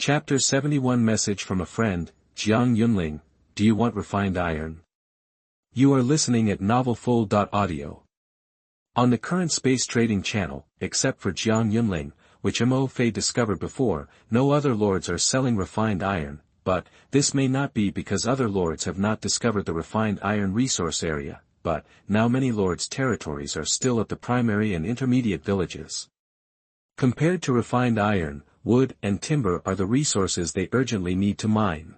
Chapter 71 Message from a Friend, Jiang Yunling, do you want refined iron? You are listening at novelfull.audio. On the current space trading channel, except for Jiang Yunling, which Mo Fei discovered before, no other lords are selling refined iron, but, this may not be because other lords have not discovered the refined iron resource area, but, now many lords' territories are still at the primary and intermediate villages. Compared to refined iron, wood and timber are the resources they urgently need to mine.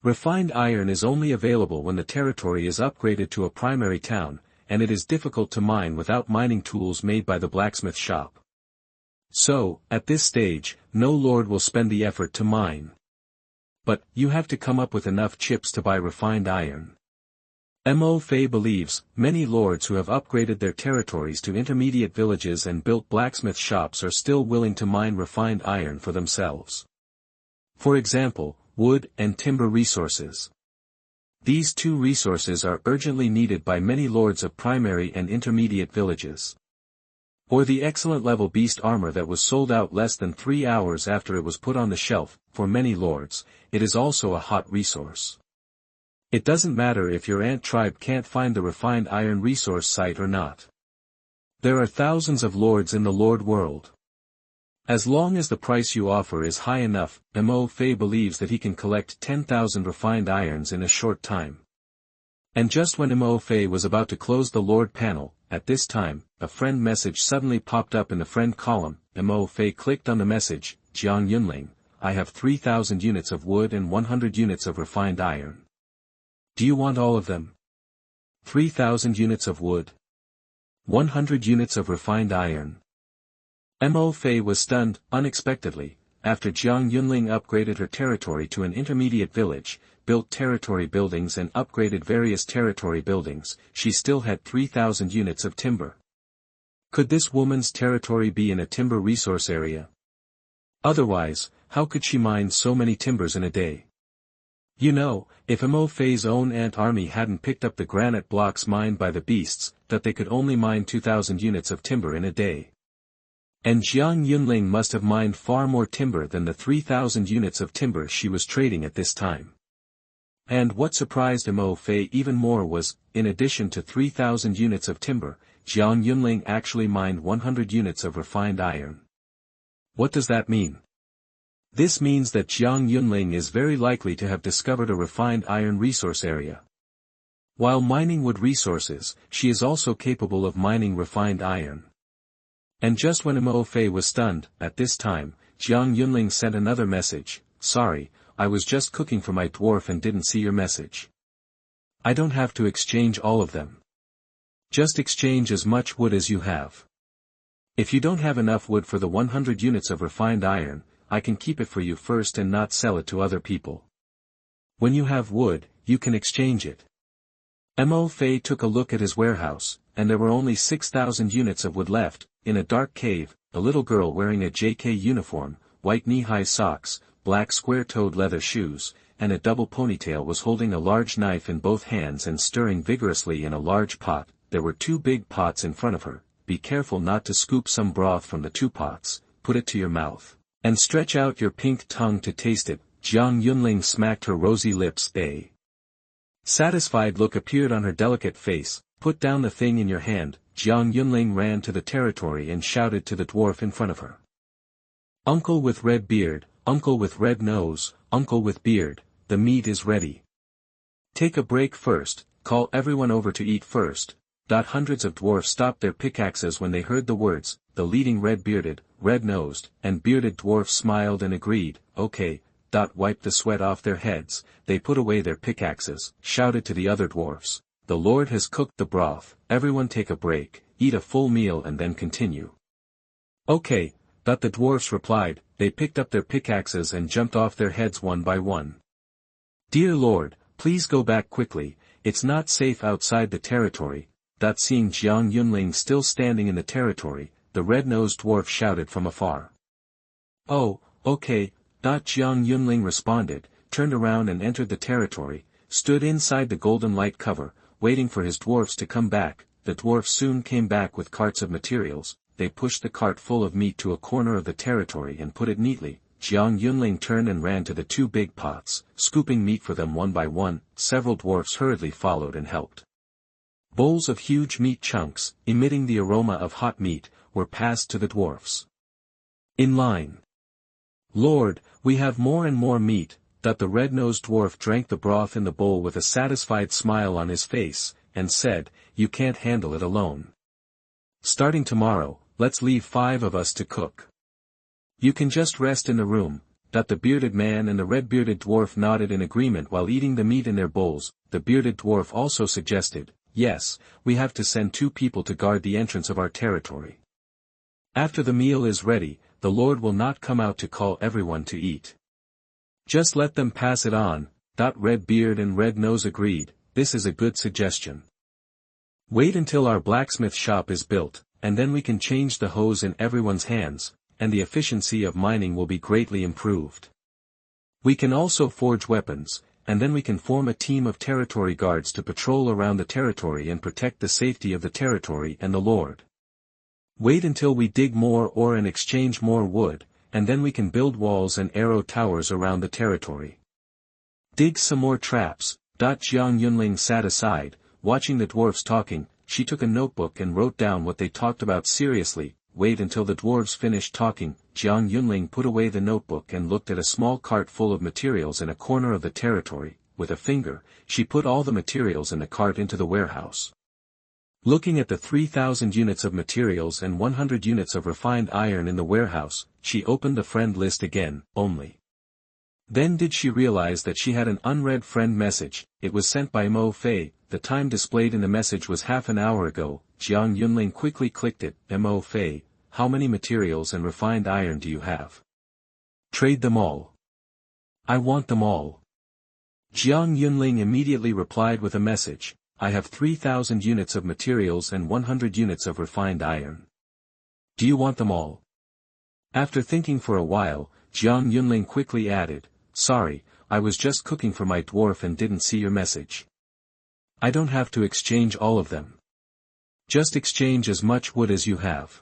Refined iron is only available when the territory is upgraded to a primary town, and it is difficult to mine without mining tools made by the blacksmith shop. So, at this stage, no lord will spend the effort to mine. But, you have to come up with enough chips to buy refined iron. Mo Fei believes, many lords who have upgraded their territories to intermediate villages and built blacksmith shops are still willing to mine refined iron for themselves. For example, wood and timber resources. These two resources are urgently needed by many lords of primary and intermediate villages. Or the excellent level beast armor that was sold out less than 3 hours after it was put on the shelf, for many lords, it is also a hot resource. It doesn't matter if your ant tribe can't find the refined iron resource site or not. There are thousands of lords in the lord world. As long as the price you offer is high enough, Mo Fei believes that he can collect 10,000 refined irons in a short time. And just when Mo Fei was about to close the lord panel, at this time, a friend message suddenly popped up in the friend column. Mo Fei clicked on the message, Jiang Yunling, I have 3,000 units of wood and 100 units of refined iron. Do you want all of them? 3,000 units of wood. 100 units of refined iron. Mo Fei was stunned, unexpectedly, after Jiang Yunling upgraded her territory to an intermediate village, built territory buildings and upgraded various territory buildings, she still had 3,000 units of timber. Could this woman's territory be in a timber resource area? Otherwise, how could she mine so many timbers in a day? You know, if Mo Fei's own ant army hadn't picked up the granite blocks mined by the beasts, that they could only mine 2,000 units of timber in a day. And Jiang Yunling must have mined far more timber than the 3,000 units of timber she was trading at this time. And what surprised Mo Fei even more was, in addition to 3,000 units of timber, Jiang Yunling actually mined 100 units of refined iron. What does that mean? This means that Jiang Yunling is very likely to have discovered a refined iron resource area. While mining wood resources, she is also capable of mining refined iron. And just when Mo Fei was stunned, at this time, Jiang Yunling sent another message, sorry, I was just cooking for my dwarf and didn't see your message. I don't have to exchange all of them. Just exchange as much wood as you have. If you don't have enough wood for the 100 units of refined iron, I can keep it for you first and not sell it to other people. When you have wood, you can exchange it. Mo Fei took a look at his warehouse, and there were only 6,000 units of wood left. In a dark cave, a little girl wearing a JK uniform, white knee-high socks, black square-toed leather shoes, and a double ponytail was holding a large knife in both hands and stirring vigorously in a large pot. There were 2 big pots in front of her. Be careful not to scoop some broth from the 2 pots, put it to your mouth, and stretch out your pink tongue to taste it. Jiang Yunling smacked her rosy lips. A satisfied look appeared on her delicate face. Put down the thing in your hand. Jiang Yunling ran to the territory and shouted to the dwarf in front of her. Uncle with red beard, uncle with red nose, uncle with beard, the meat is ready. Take a break first, call everyone over to eat first. Hundreds of dwarfs stopped their pickaxes when they heard the words. The leading red-bearded, red-nosed, and bearded dwarf smiled and agreed, okay. Wiped the sweat off their heads, they put away their pickaxes, shouted to the other dwarfs. The Lord has cooked the broth, everyone take a break, eat a full meal and then continue. Okay, the dwarfs replied. They picked up their pickaxes and jumped off their heads one by one. Dear Lord, please go back quickly, it's not safe outside the territory. Seeing Jiang Yunling still standing in the territory, the red-nosed dwarf shouted from afar. Oh, okay. Jiang Yunling responded, turned around and entered the territory, stood inside the golden light cover, waiting for his dwarfs to come back. The dwarfs soon came back with carts of materials. They pushed the cart full of meat to a corner of the territory and put it neatly. Jiang Yunling turned and ran to the two big pots, scooping meat for them one by one. Several dwarfs hurriedly followed and helped. Bowls of huge meat chunks, emitting the aroma of hot meat, were passed to the dwarfs. In line. "Lord, we have more and more meat." The red-nosed dwarf drank the broth in the bowl with a satisfied smile on his face, and said, "You can't handle it alone. Starting tomorrow, let's leave 5 of us to cook. You can just rest in the room." The bearded man and the red-bearded dwarf nodded in agreement while eating the meat in their bowls. The bearded dwarf also suggested, "Yes, we have to send 2 people to guard the entrance of our territory. After the meal is ready, the Lord will not come out to call everyone to eat. Just let them pass it on." Red Beard and Red Nose agreed, "This is a good suggestion. Wait until our blacksmith shop is built, and then we can change the hose in everyone's hands, and the efficiency of mining will be greatly improved. We can also forge weapons, and then we can form a team of territory guards to patrol around the territory and protect the safety of the territory and the Lord. Wait until we dig more ore and exchange more wood, and then we can build walls and arrow towers around the territory. Dig some more traps." Jiang Yunling sat aside, watching the dwarves talking. She took a notebook and wrote down what they talked about seriously. Wait until the dwarves finished talking. Jiang Yunling put away the notebook and looked at a small cart full of materials in a corner of the territory. With a finger, she put all the materials in the cart into the warehouse. Looking at the 3,000 units of materials and 100 units of refined iron in the warehouse, she opened the friend list again. Only then did she realize that she had an unread friend message. It was sent by Mo Fei. The time displayed in the message was half an hour ago. Jiang Yunling quickly clicked it. "Mo Fei, how many materials and refined iron do you have? Trade them all. I want them all." Jiang Yunling immediately replied with a message. "I have 3,000 units of materials and 100 units of refined iron. Do you want them all?" After thinking for a while, Jiang Yunling quickly added, "Sorry, I was just cooking for my dwarf and didn't see your message. I don't have to exchange all of them. Just exchange as much wood as you have.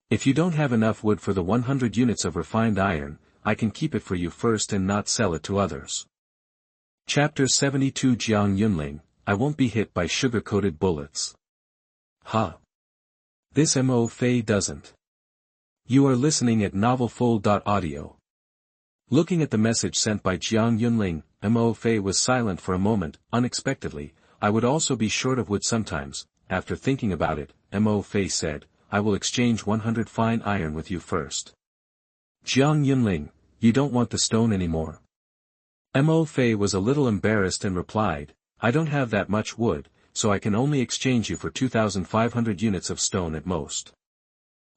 If you don't have enough wood for the 100 units of refined iron, I can keep it for you first and not sell it to others." Chapter 72 Jiang Yunling, I won't be hit by sugar-coated bullets. Ha! This Mo Fei doesn't. You are listening at novelfull.audio. Looking at the message sent by Jiang Yunling, Mo Fei was silent for a moment. Unexpectedly, "I would also be short of wood sometimes." After thinking about it, Mo Fei said, "I will exchange 100 fine iron with you first." "Jiang Yunling, you don't want the stone anymore?" Mo Fei was a little embarrassed and replied, "I don't have that much wood, so I can only exchange you for 2,500 units of stone at most.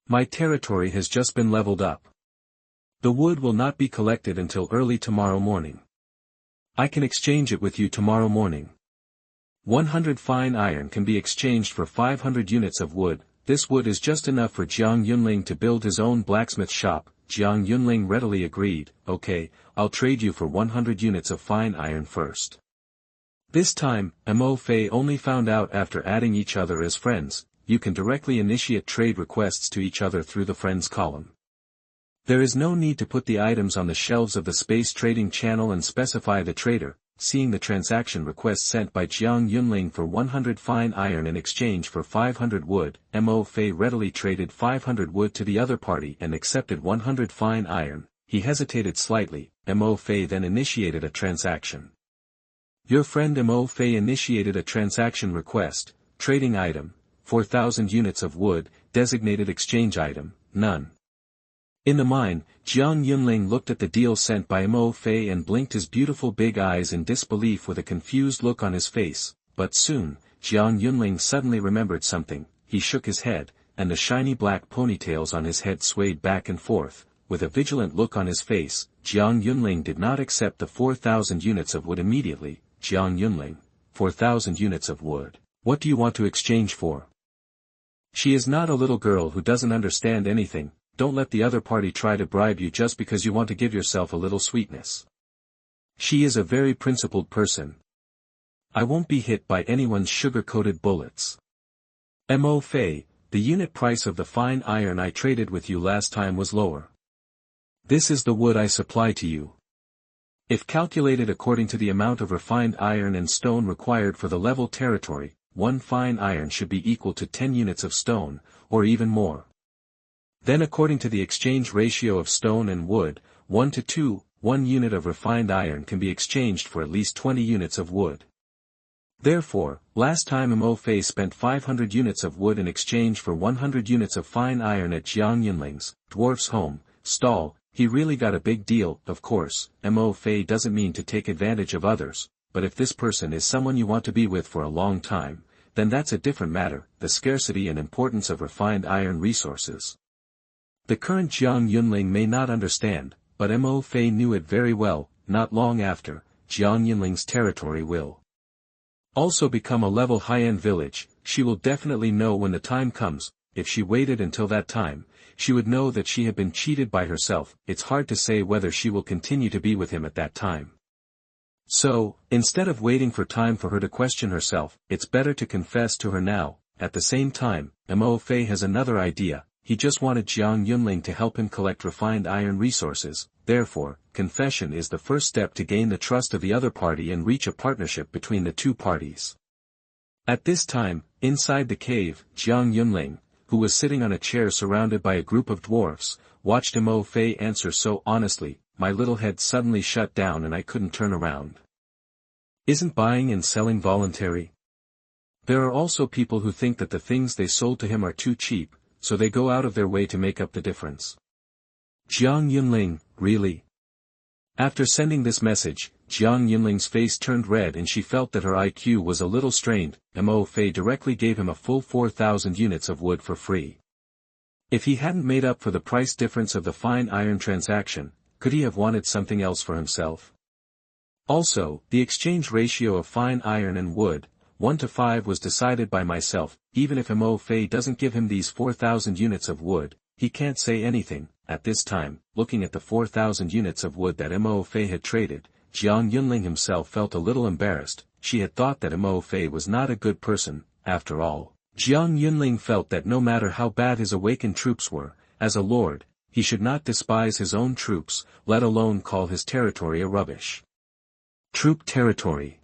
My territory has just been leveled up. The wood will not be collected until early tomorrow morning. I can exchange it with you tomorrow morning. 100 fine iron can be exchanged for 500 units of wood." This wood is just enough for Jiang Yunling to build his own blacksmith shop. Jiang Yunling readily agreed, "Okay, I'll trade you for 100 units of fine iron first." This time, Mo Fei only found out after adding each other as friends. You can directly initiate trade requests to each other through the friends column. There is no need to put the items on the shelves of the space trading channel and specify the trader. Seeing the transaction request sent by Jiang Yunling for 100 fine iron in exchange for 500 wood, Mo Fei readily traded 500 wood to the other party and accepted 100 fine iron. He hesitated slightly. Mo Fei then initiated a transaction. Your friend Mo Fei initiated a transaction request. Trading item, 4,000 units of wood. Designated exchange item, none. In the mine, Jiang Yunling looked at the deal sent by Mo Fei and blinked his beautiful big eyes in disbelief with a confused look on his face. But soon, Jiang Yunling suddenly remembered something. He shook his head, and the shiny black ponytails on his head swayed back and forth. With a vigilant look on his face, Jiang Yunling did not accept the 4,000 units of wood immediately. "Jiang Yunling, 4,000 units of wood. What do you want to exchange for?" She is not a little girl who doesn't understand anything. Don't let the other party try to bribe you just because you want to give yourself a little sweetness. She is a very principled person. I won't be hit by anyone's sugar-coated bullets. Mo Fei, the unit price of the fine iron I traded with you last time was lower. This is the wood I supply to you. If calculated according to the amount of refined iron and stone required for the level territory, 1 fine iron should be equal to 10 units of stone, or even more. Then according to the exchange ratio of stone and wood, 1 to 2, 1 unit of refined iron can be exchanged for at least 20 units of wood. Therefore, last time Mo Fei spent 500 units of wood in exchange for 100 units of fine iron at Jiang Yunling's, dwarf's home, stall. He really got a big deal. Of course, Mo Fei doesn't mean to take advantage of others, but if this person is someone you want to be with for a long time, then that's a different matter, the scarcity and importance of refined iron resources. The current Jiang Yunling may not understand, but Mo Fei knew it very well. Not long after, Jiang Yunling's territory will also become a level high-end village. She will definitely know when the time comes. If she waited until that time, she would know that she had been cheated by herself. It's hard to say whether she will continue to be with him at that time. So, instead of waiting for time for her to question herself, it's better to confess to her now. At the same time, Mo Fei has another idea. He just wanted Jiang Yunling to help him collect refined iron resources. Therefore, confession is the first step to gain the trust of the other party and reach a partnership between the two parties. At this time, inside the cave, Jiang Yunling, who was sitting on a chair surrounded by a group of dwarfs, watched Mo Fei answer so honestly. My little head suddenly shut down and I couldn't turn around. Isn't buying and selling voluntary? There are also people who think that the things they sold to him are too cheap, so they go out of their way to make up the difference. Jiang Yunling, really? After sending this message, Jiang Yunling's face turned red and she felt that her IQ was a little strained. Mo Fei directly gave him a full 4,000 units of wood for free. If he hadn't made up for the price difference of the fine iron transaction, could he have wanted something else for himself? Also, the exchange ratio of fine iron and wood, 1 to 5, was decided by myself. Even if Mo Fei doesn't give him these 4,000 units of wood, he can't say anything. At this time, looking at the 4,000 units of wood that Mo Fei had traded, Jiang Yunling himself felt a little embarrassed. She had thought that Mo Fei was not a good person. After all, Jiang Yunling felt that no matter how bad his awakened troops were, as a lord, he should not despise his own troops, let alone call his territory a rubbish troop territory.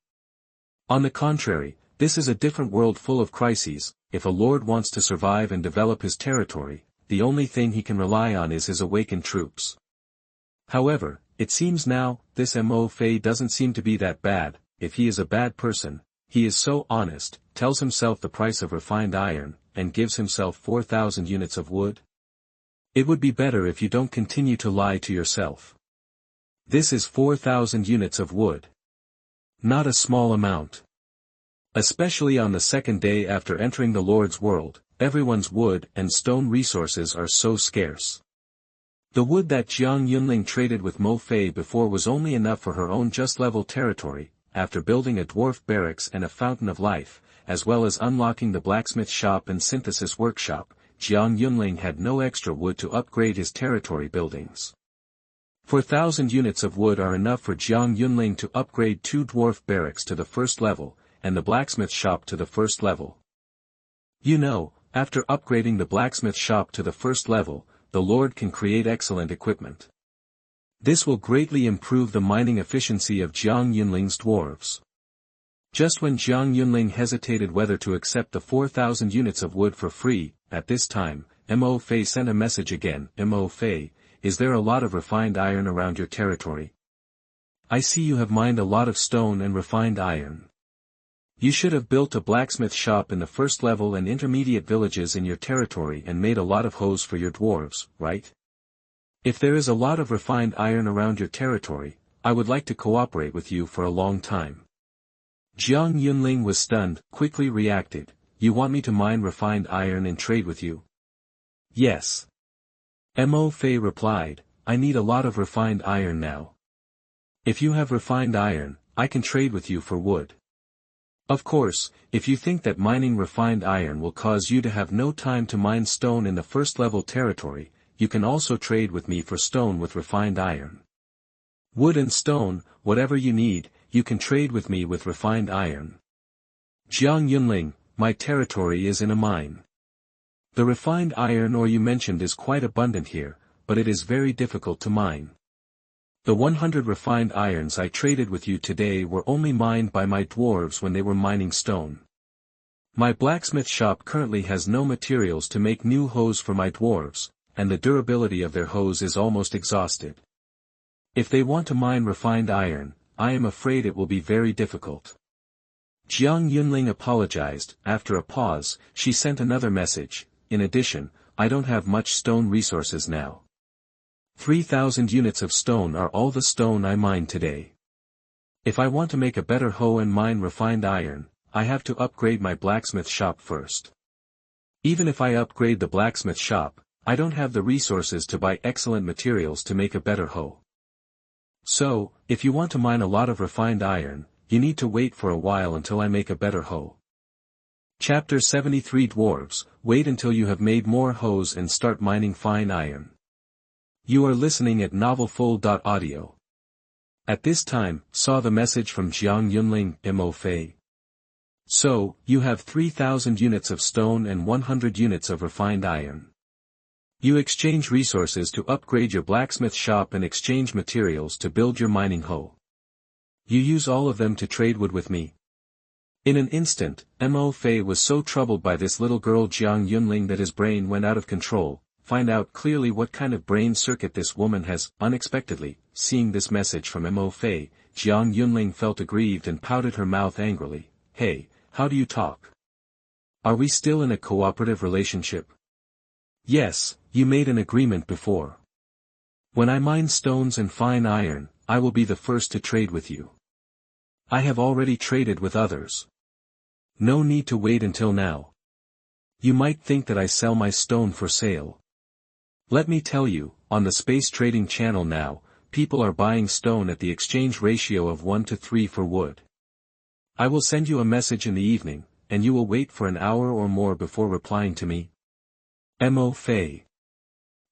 On the contrary, this is a different world full of crises. If a lord wants to survive and develop his territory, the only thing he can rely on is his awakened troops. However, it seems now, this Mo Fei doesn't seem to be that bad. If he is a bad person, he is so honest, tells himself the price of refined iron, and gives himself 4,000 units of wood. It would be better if you don't continue to lie to yourself. This is 4,000 units of wood. Not a small amount. Especially on the second day after entering the Lord's world, everyone's wood and stone resources are so scarce. The wood that Jiang Yunling traded with Mo Fei before was only enough for her own just level territory. After building a dwarf barracks and a fountain of life, as well as unlocking the blacksmith shop and synthesis workshop, Jiang Yunling had no extra wood to upgrade his territory buildings. 4,000 units of wood are enough for Jiang Yunling to upgrade 2 dwarf barracks to the first level, and the blacksmith shop to the first level. You know, after upgrading the blacksmith shop to the first level, the Lord can create excellent equipment. This will greatly improve the mining efficiency of Jiang Yunling's dwarves. Just when Jiang Yunling hesitated whether to accept the 4,000 units of wood for free, at this time, Mo Fei sent a message again. Mo Fei, is there a lot of refined iron around your territory? I see you have mined a lot of stone and refined iron. You should have built a blacksmith shop in the first level and intermediate villages in your territory and made a lot of hoes for your dwarves, right? If there is a lot of refined iron around your territory, I would like to cooperate with you for a long time. Jiang Yunling was stunned, quickly reacted. You want me to mine refined iron and trade with you? Yes. Mo Fei replied, I need a lot of refined iron now. If you have refined iron, I can trade with you for wood. Of course, if you think that mining refined iron will cause you to have no time to mine stone in the first level territory, you can also trade with me for stone with refined iron. Wood and stone, whatever you need, you can trade with me with refined iron. Jiang Yunling, my territory is in a mine. The refined iron ore you mentioned is quite abundant here, but it is very difficult to mine. The 100 refined irons I traded with you today were only mined by my dwarves when they were mining stone. My blacksmith shop currently has no materials to make new hoes for my dwarves, and the durability of their hoes is almost exhausted. If they want to mine refined iron, I am afraid it will be very difficult. Jiang Yunling apologized. After a pause, she sent another message. In addition, I don't have much stone resources now. 3,000 units of stone are all the stone I mined today. If I want to make a better hoe and mine refined iron, I have to upgrade my blacksmith shop first. Even if I upgrade the blacksmith shop, I don't have the resources to buy excellent materials to make a better hoe. So, if you want to mine a lot of refined iron, you need to wait for a while until I make a better hoe. Chapter 73 Dwarves, wait until you have made more hoes and start mining fine iron. You are listening at novelfull.audio. At this time, saw the message from Jiang Yunling, Mo Fei. So, you have 3,000 units of stone and 100 units of refined iron. You exchange resources to upgrade your blacksmith shop and exchange materials to build your mining hoe. You use all of them to trade wood with me. In an instant, Mo Fei was so troubled by this little girl Jiang Yunling that his brain went out of control. Find out clearly what kind of brain circuit this woman has. Unexpectedly, seeing this message from Mo Fei, Jiang Yunling felt aggrieved and pouted her mouth angrily. Hey, how do you talk? Are we still in a cooperative relationship? Yes, you made an agreement before. When I mine stones and fine iron, I will be the first to trade with you. I have already traded with others. No need to wait until now. You might think that I sell my stone for sale. Let me tell you, on the space trading channel now, people are buying stone at the exchange ratio of 1 to 3 for wood. I will send you a message in the evening, and you will wait for an hour or more before replying to me. Mo Fei.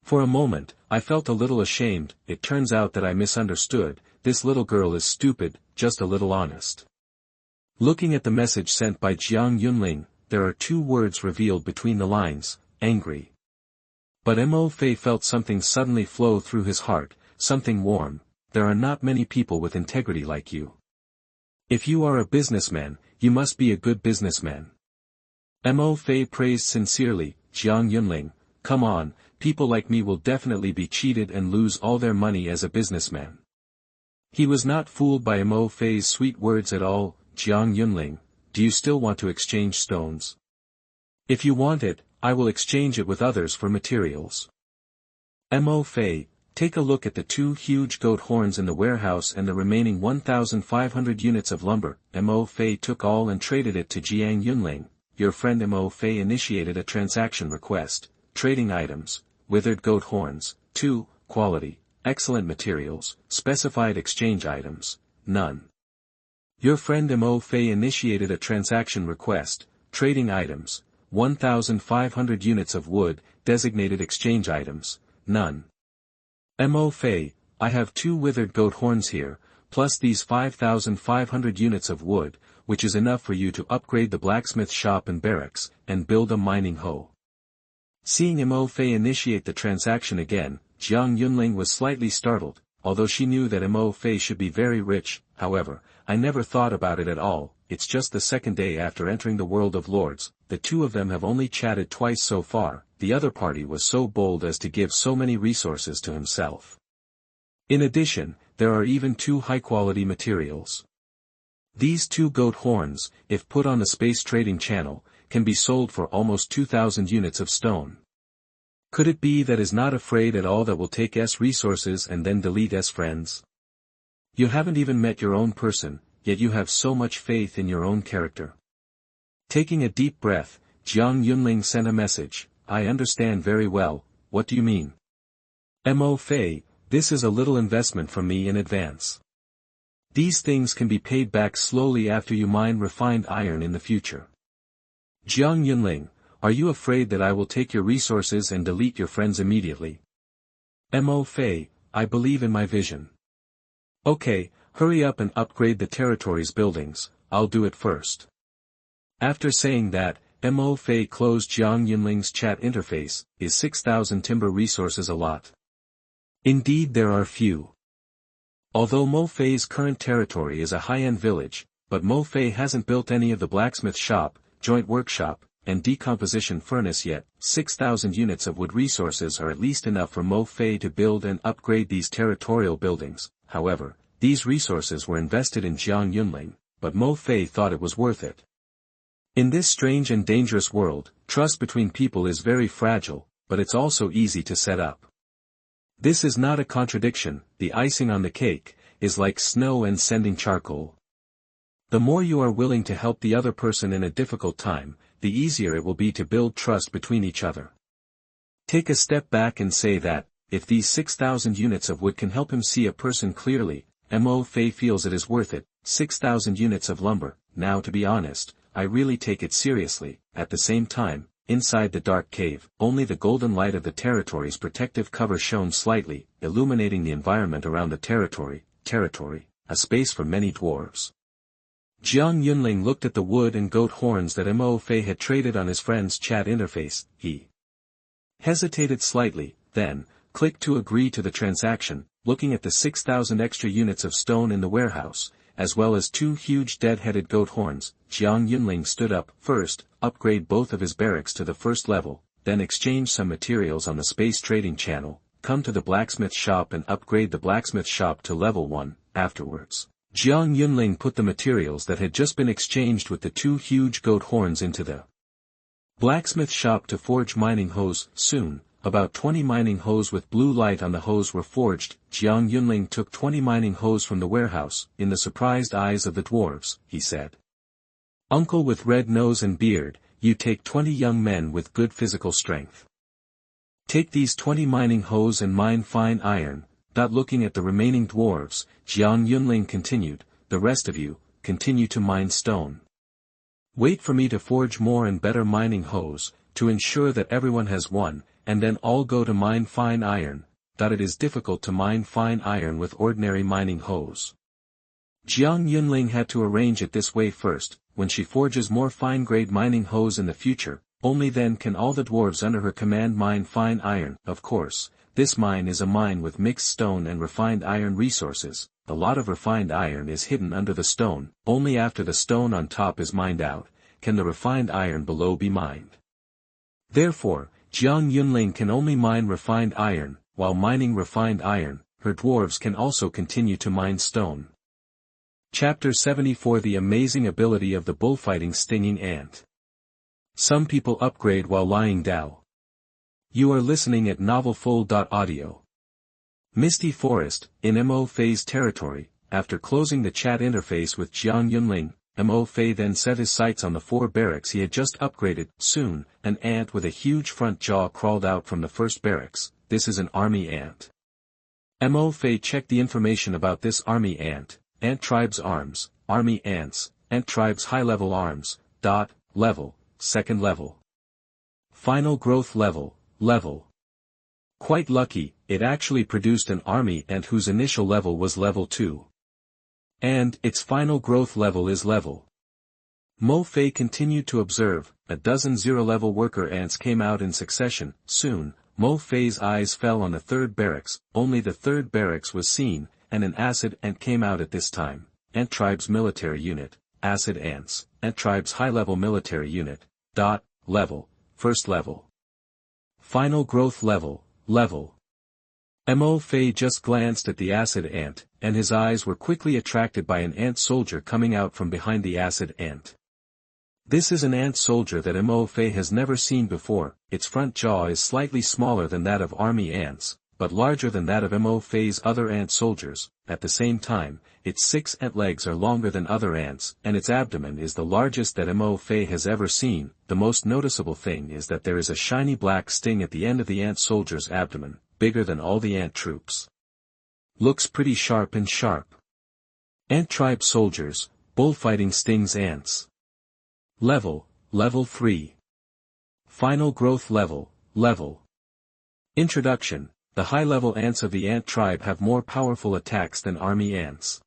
For a moment, I felt a little ashamed. It turns out that I misunderstood. This little girl is stupid, just a little honest. Looking at the message sent by Jiang Yunling, there are 2 words revealed between the lines, angry. But Mo Fei felt something suddenly flow through his heart, something warm. There are not many people with integrity like you. If you are a businessman, you must be a good businessman. Mo Fei praised sincerely. Jiang Yunling, come on, people like me will definitely be cheated and lose all their money as a businessman. He was not fooled by Mo Fei's sweet words at all. Jiang Yunling, do you still want to exchange stones? If you want it, I will exchange it with others for materials. Mo Fei, take a look at the 2 huge goat horns in the warehouse and the remaining 1,500 units of lumber. Mo Fei took all and traded it to Jiang Yunling. Your friend Mo Fei initiated a transaction request. Trading items, withered goat horns, 2, quality, excellent materials, specified exchange items, none. Your friend Mo Fei initiated a transaction request. Trading items, 1,500 units of wood, designated exchange items, none. Mo Fei, I have 2 withered goat horns here, plus these 5,500 units of wood, which is enough for you to upgrade the blacksmith shop and barracks, and build a mining hoe. Seeing Mo Fei initiate the transaction again, Jiang Yunling was slightly startled, although she knew that Mo Fei should be very rich. However, I never thought about it at all. It's just the second day after entering the world of lords. The 2 of them have only chatted twice so far. The other party was so bold as to give so many resources to himself. In addition, there are even 2 high-quality materials. These 2 goat horns, if put on the space trading channel, can be sold for almost 2,000 units of stone. Could it be that is not afraid at all that will take S resources and then delete S friends? You haven't even met your own person, yet you have so much faith in your own character. Taking a deep breath, Jiang Yunling sent a message. I understand very well. What do you mean? Mo Fei, this is a little investment from me in advance. These things can be paid back slowly after you mine refined iron in the future. Jiang Yunling, are you afraid that I will take your resources and delete your friends immediately? Mo Fei, I believe in my vision. Okay, hurry up and upgrade the territory's buildings. I'll do it first. After saying that, Mo Fei closed Jiang Yunling's chat interface. Is 6,000 timber resources a lot? Indeed there are few. Although Mo Fei's current territory is a high-end village, but Mo Fei hasn't built any of the blacksmith shop, joint workshop, and decomposition furnace yet. 6,000 units of wood resources are at least enough for Mo Fei to build and upgrade these territorial buildings. However, these resources were invested in Jiang Yunling, but Mo Fei thought it was worth it. In this strange and dangerous world, trust between people is very fragile, but it's also easy to set up. This is not a contradiction. The icing on the cake is like snow and sending charcoal. The more you are willing to help the other person in a difficult time, the easier it will be to build trust between each other. Take a step back and say that, if these 6,000 units of wood can help him see a person clearly, Mo Fei feels it is worth it. 6,000 units of lumber. Now to be honest, I really take it seriously. At the same time, inside the dark cave, only the golden light of the territory's protective cover shone slightly, illuminating the environment around the territory, a space for many dwarves. Jiang Yunling looked at the wood and goat horns that Mo Fei had traded on his friend's chat interface. He hesitated slightly, then clicked to agree to the transaction. Looking at the 6,000 extra units of stone in the warehouse, as well as 2 huge dead-headed goat horns, Jiang Yunling stood up. First, upgrade both of his barracks to the first level, then exchange some materials on the space trading channel, come to the blacksmith shop and upgrade the blacksmith shop to level 1. Afterwards, Jiang Yunling put the materials that had just been exchanged with the 2 huge goat horns into the blacksmith shop to forge mining hose. Soon, about 20 mining hose with blue light on the hose were forged. Jiang Yunling took 20 mining hose from the warehouse. In the surprised eyes of the dwarves, he said, "Uncle with red nose and beard, you take 20 young men with good physical strength. Take these 20 mining hose and mine fine iron." Looking at the remaining dwarves, Jiang Yunling continued, "The rest of you, continue to mine stone. Wait for me to forge more and better mining hose, to ensure that everyone has one, and then all go to mine fine iron." It is difficult to mine fine iron with ordinary mining hose. Jiang Yunling had to arrange it this way first. When she forges more fine-grade mining hose in the future, only then can all the dwarves under her command mine fine iron. Of course, this mine is a mine with mixed stone and refined iron resources. A lot of refined iron is hidden under the stone. Only after the stone on top is mined out, can the refined iron below be mined. Therefore, Jiang Yunling can only mine refined iron. While mining refined iron, her dwarves can also continue to mine stone. Chapter 74: The amazing ability of the bullfighting stinging ant. Some people upgrade while lying down. You are listening at novelfull.audio. Misty Forest, in Mo Fei's territory. After closing the chat interface with Jiang Yunling, Mo Fei then set his sights on the 4 barracks he had just upgraded. Soon, an ant with a huge front jaw crawled out from the first barracks. This is an army ant. Mo Fei checked the information about this army ant. Ant tribe's arms, army ants, ant tribe's high-level arms, level, second level. Final growth level. Quite lucky, it actually produced an army ant whose initial level was level 2. And its final growth level is level. Mo Fei continued to observe. A dozen 0-level worker ants came out in succession. Soon, Mo Fei's eyes fell on the 3rd barracks. Only the 3rd barracks was seen, and an acid ant came out at this time. Ant tribe's military unit, acid ants, ant tribe's high-level military unit, level, first level. Final growth level. Mo Fei just glanced at the acid ant, and his eyes were quickly attracted by an ant soldier coming out from behind the acid ant. This is an ant soldier that Mo Fei has never seen before. Its front jaw is slightly smaller than that of army ants, but larger than that of Mo Fei's other ant soldiers. At the same time, its 6 ant legs are longer than other ants, and its abdomen is the largest that Mo Fei has ever seen. The most noticeable thing is that there is a shiny black sting at the end of the ant soldier's abdomen, bigger than all the ant troops. Looks pretty sharp. Ant tribe soldiers, bullfighting stings ants. Level 3. Final growth level. Introduction. The high-level ants of the ant tribe have more powerful attacks than army ants.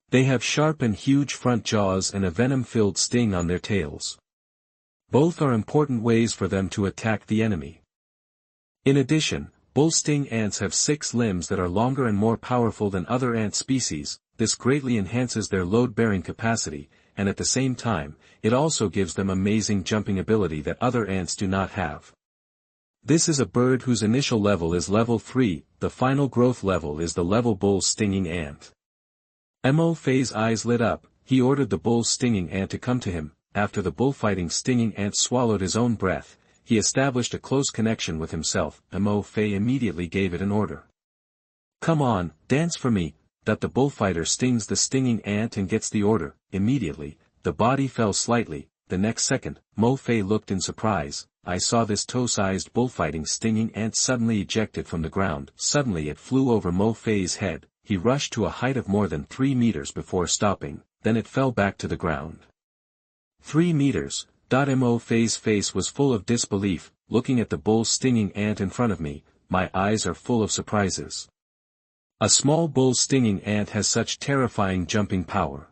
They have sharp and huge front jaws and a venom-filled sting on their tails. Both are important ways for them to attack the enemy. In addition, Bull sting ants have 6 limbs that are longer and more powerful than other ant species. This greatly enhances their load-bearing capacity, and at the same time, it also gives them amazing jumping ability that other ants do not have. This is a bird whose initial level is level 3, the final growth level is the level bull stinging ant. Mo Fei's eyes lit up, he ordered the bull stinging ant to come to him. After the bullfighting stinging ant swallowed his own breath, he established a close connection with himself. Mo Fei immediately gave it an order. "Come on, dance for me." That the bullfighter stings the stinging ant and gets the order. Immediately, the body fell slightly. The next second, Mo Fei looked in surprise. I saw this toe-sized bullfighting stinging ant suddenly ejected from the ground. Suddenly it flew over Mo Fei's head. He rushed to a height of more than 3 meters before stopping, then it fell back to the ground. 3 meters. Mo Fei's face was full of disbelief. Looking at the bull stinging ant in front of me, my eyes are full of surprises. A small bull stinging ant has such terrifying jumping power.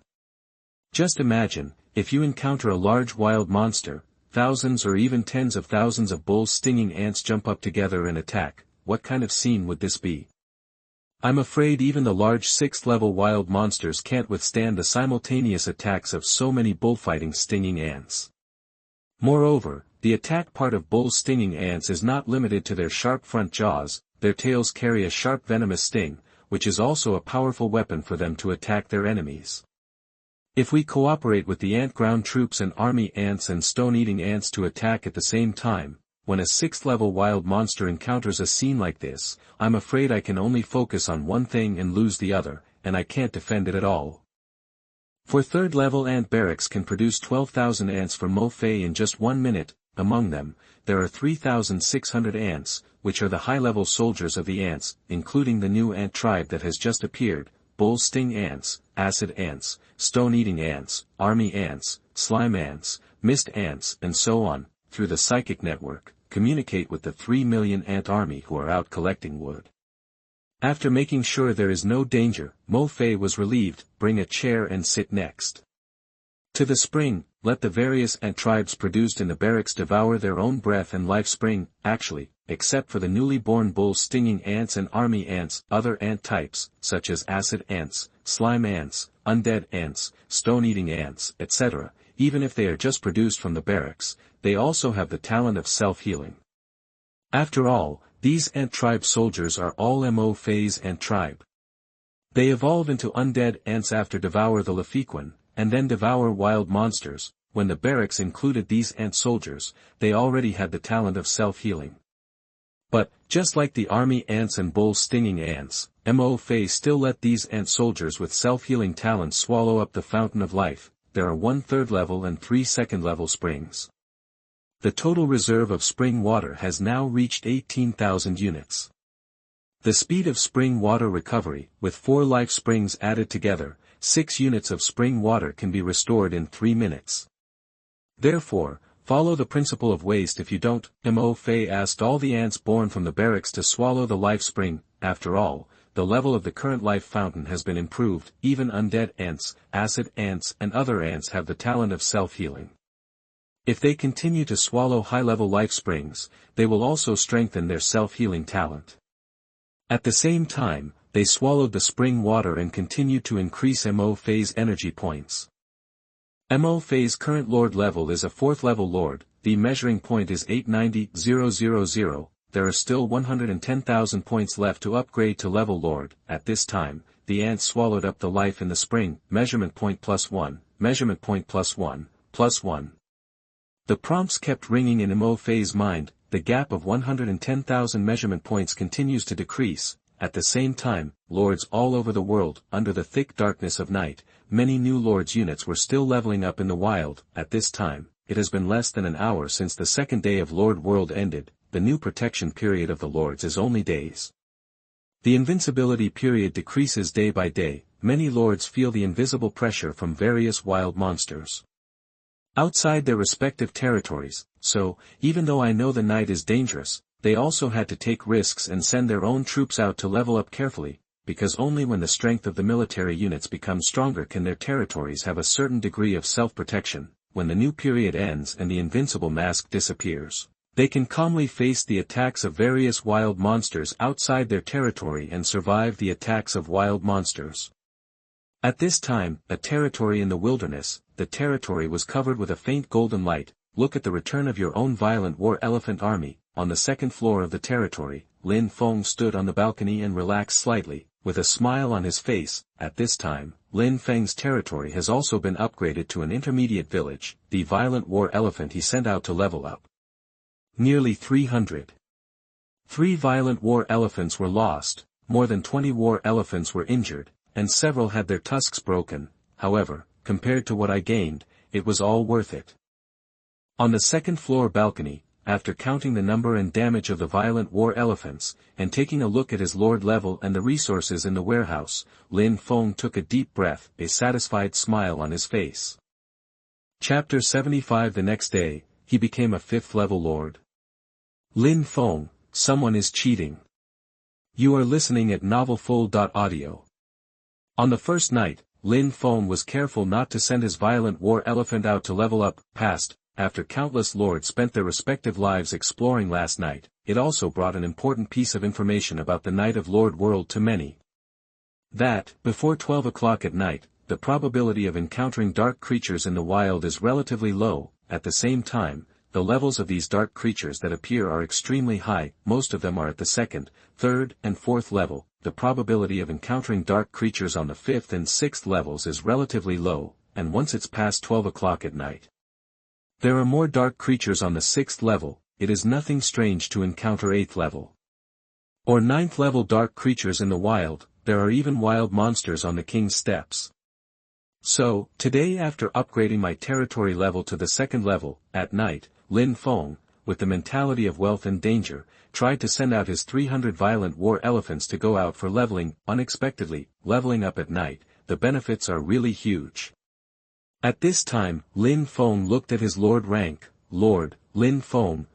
Just imagine, if you encounter a large wild monster, thousands or even tens of thousands of bull stinging ants jump up together and attack, what kind of scene would this be? I'm afraid even the large 6th level wild monsters can't withstand the simultaneous attacks of so many bullfighting stinging ants. Moreover, the attack part of bull stinging ants is not limited to their sharp front jaws, their tails carry a sharp venomous sting, which is also a powerful weapon for them to attack their enemies. If we cooperate with the ant ground troops and army ants and stone-eating ants to attack at the same time, when a 6th level wild monster encounters a scene like this, I'm afraid I can only focus on one thing and lose the other, and I can't defend it at all. For 3rd level ant barracks can produce 12,000 ants for Mo Fei in just 1 minute. Among them, there are 3,600 ants, which are the high-level soldiers of the ants, including the new ant tribe that has just appeared, bull sting ants, acid ants, stone-eating ants, army ants, slime ants, mist ants and so on, through the psychic network, communicate with the 3 million ant army who are out collecting wood. After making sure there is no danger, Mo Fei was relieved. Bring a chair and sit next to the spring. Let the various ant tribes produced in the barracks devour their own breath and life spring. Actually, except for the newly born bull stinging ants and army ants, other ant types, such as acid ants, slime ants, undead ants, stone-eating ants, etc., even if they are just produced from the barracks, they also have the talent of self-healing. After all, these ant tribe soldiers are all Mo Fei's ant tribe. They evolve into undead ants after devour the Lefequin, and then devour wild monsters. When the barracks included these ant soldiers, they already had the talent of self-healing. But, just like the army ants and bull stinging ants, Mo Fei still let these ant soldiers with self-healing talents swallow up the fountain of life. There are 1 3rd level and 3 2nd level springs. The total reserve of spring water has now reached 18,000 units. The speed of spring water recovery, with 4 life springs added together, 6 units of spring water can be restored in 3 minutes. Therefore, follow the principle of waste if you don't. Mo Fei asked all the ants born from the barracks to swallow the life spring. After all, the level of the current life fountain has been improved. Even undead ants, acid ants and other ants have the talent of self-healing. If they continue to swallow high-level life springs, they will also strengthen their self-healing talent. At the same time, they swallowed the spring water and continued to increase Mo Fei's energy points. Mo Fei's current lord level is a 4th level lord, the measuring point is 890,000, there are still 110,000 points left to upgrade to level lord. At this time, the ants swallowed up the life in the spring. Measurement point +1, measurement point +1, +1. The prompts kept ringing in Mo Fei's mind. The gap of 110,000 measurement points continues to decrease. At the same time, lords all over the world, under the thick darkness of night, many new lords units were still leveling up in the wild. At this time, it has been less than an hour since the 2nd day of Lord World ended. The new protection period of the lords is only days. The invincibility period decreases day by day. Many lords feel the invisible pressure from various wild monsters outside their respective territories, so, even though I know the night is dangerous, they also had to take risks and send their own troops out to level up carefully, because only when the strength of the military units becomes stronger can their territories have a certain degree of self-protection. When the new period ends and the invincible mask disappears, They can calmly face the attacks of various wild monsters outside their territory and survive the attacks of wild monsters. At this time, a territory in the wilderness, the territory was covered with a faint golden light. Look at the return of your own violent war elephant army. On the second floor of the territory, Lin Feng stood on the balcony and relaxed slightly, with a smile on his face. At this time, Lin Feng's territory has also been upgraded to an intermediate village, the violent war elephant he sent out to level up. Nearly 300. 3 violent war elephants were lost, more than 20 war elephants were injured, and several had their tusks broken. However, compared to what I gained, it was all worth it. On the second floor balcony, after counting the number and damage of the violent war elephants, and taking a look at his lord level and the resources in the warehouse, Lin Feng took a deep breath, a satisfied smile on his face. Chapter 75. The next day, he became a 5th level lord. Lin Feng, someone is cheating. You are listening at novelfull.audio. On the first night, Lin Feng was careful not to send his violent war elephant out to level up. After countless lords spent their respective lives exploring last night, it also brought an important piece of information about the Night of Lord World to many. That, before 12 o'clock at night, the probability of encountering dark creatures in the wild is relatively low. At the same time, the levels of these dark creatures that appear are extremely high. Most of them are at the 2nd, 3rd, and 4th level. The probability of encountering dark creatures on the 5th and 6th levels is relatively low, and once it's past 12 o'clock at night, there are more dark creatures on the 6th level. It is nothing strange to encounter 8th level or 9th level dark creatures in the wild. There are even wild monsters on the king's steps. So, today after upgrading my territory level to the 2nd level, at night, Lin Feng, with the mentality of wealth and danger, tried to send out his 300 violent war elephants to go out for leveling. Unexpectedly, leveling up at night, the benefits are really huge. At this time, Lin Feng looked at his lord rank. Lord, Lin Feng,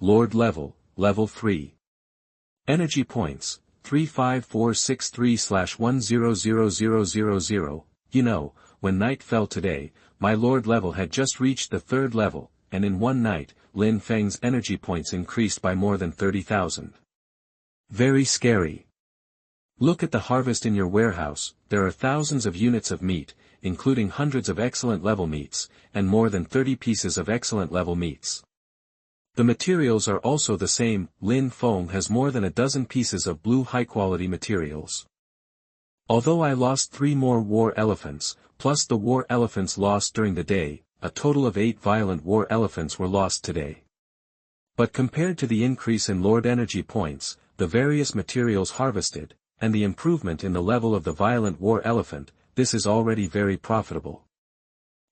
Lord level, level 3. Energy points, 35463/100000. You know, when night fell today, my lord level had just reached the 3rd level, and in one night, Lin Feng's energy points increased by more than 30,000. Very scary. Look at the harvest in your warehouse. There are thousands of units of meat, including hundreds of excellent level meats, and more than 30 pieces of excellent level meats. The materials are also the same. Lin Feng has more than a dozen pieces of blue high-quality materials. Although I lost 3 more war elephants, plus the war elephants lost during the day, a total of 8 violent war elephants were lost today. But compared to the increase in lord energy points, the various materials harvested, and the improvement in the level of the violent war elephant, this is already very profitable.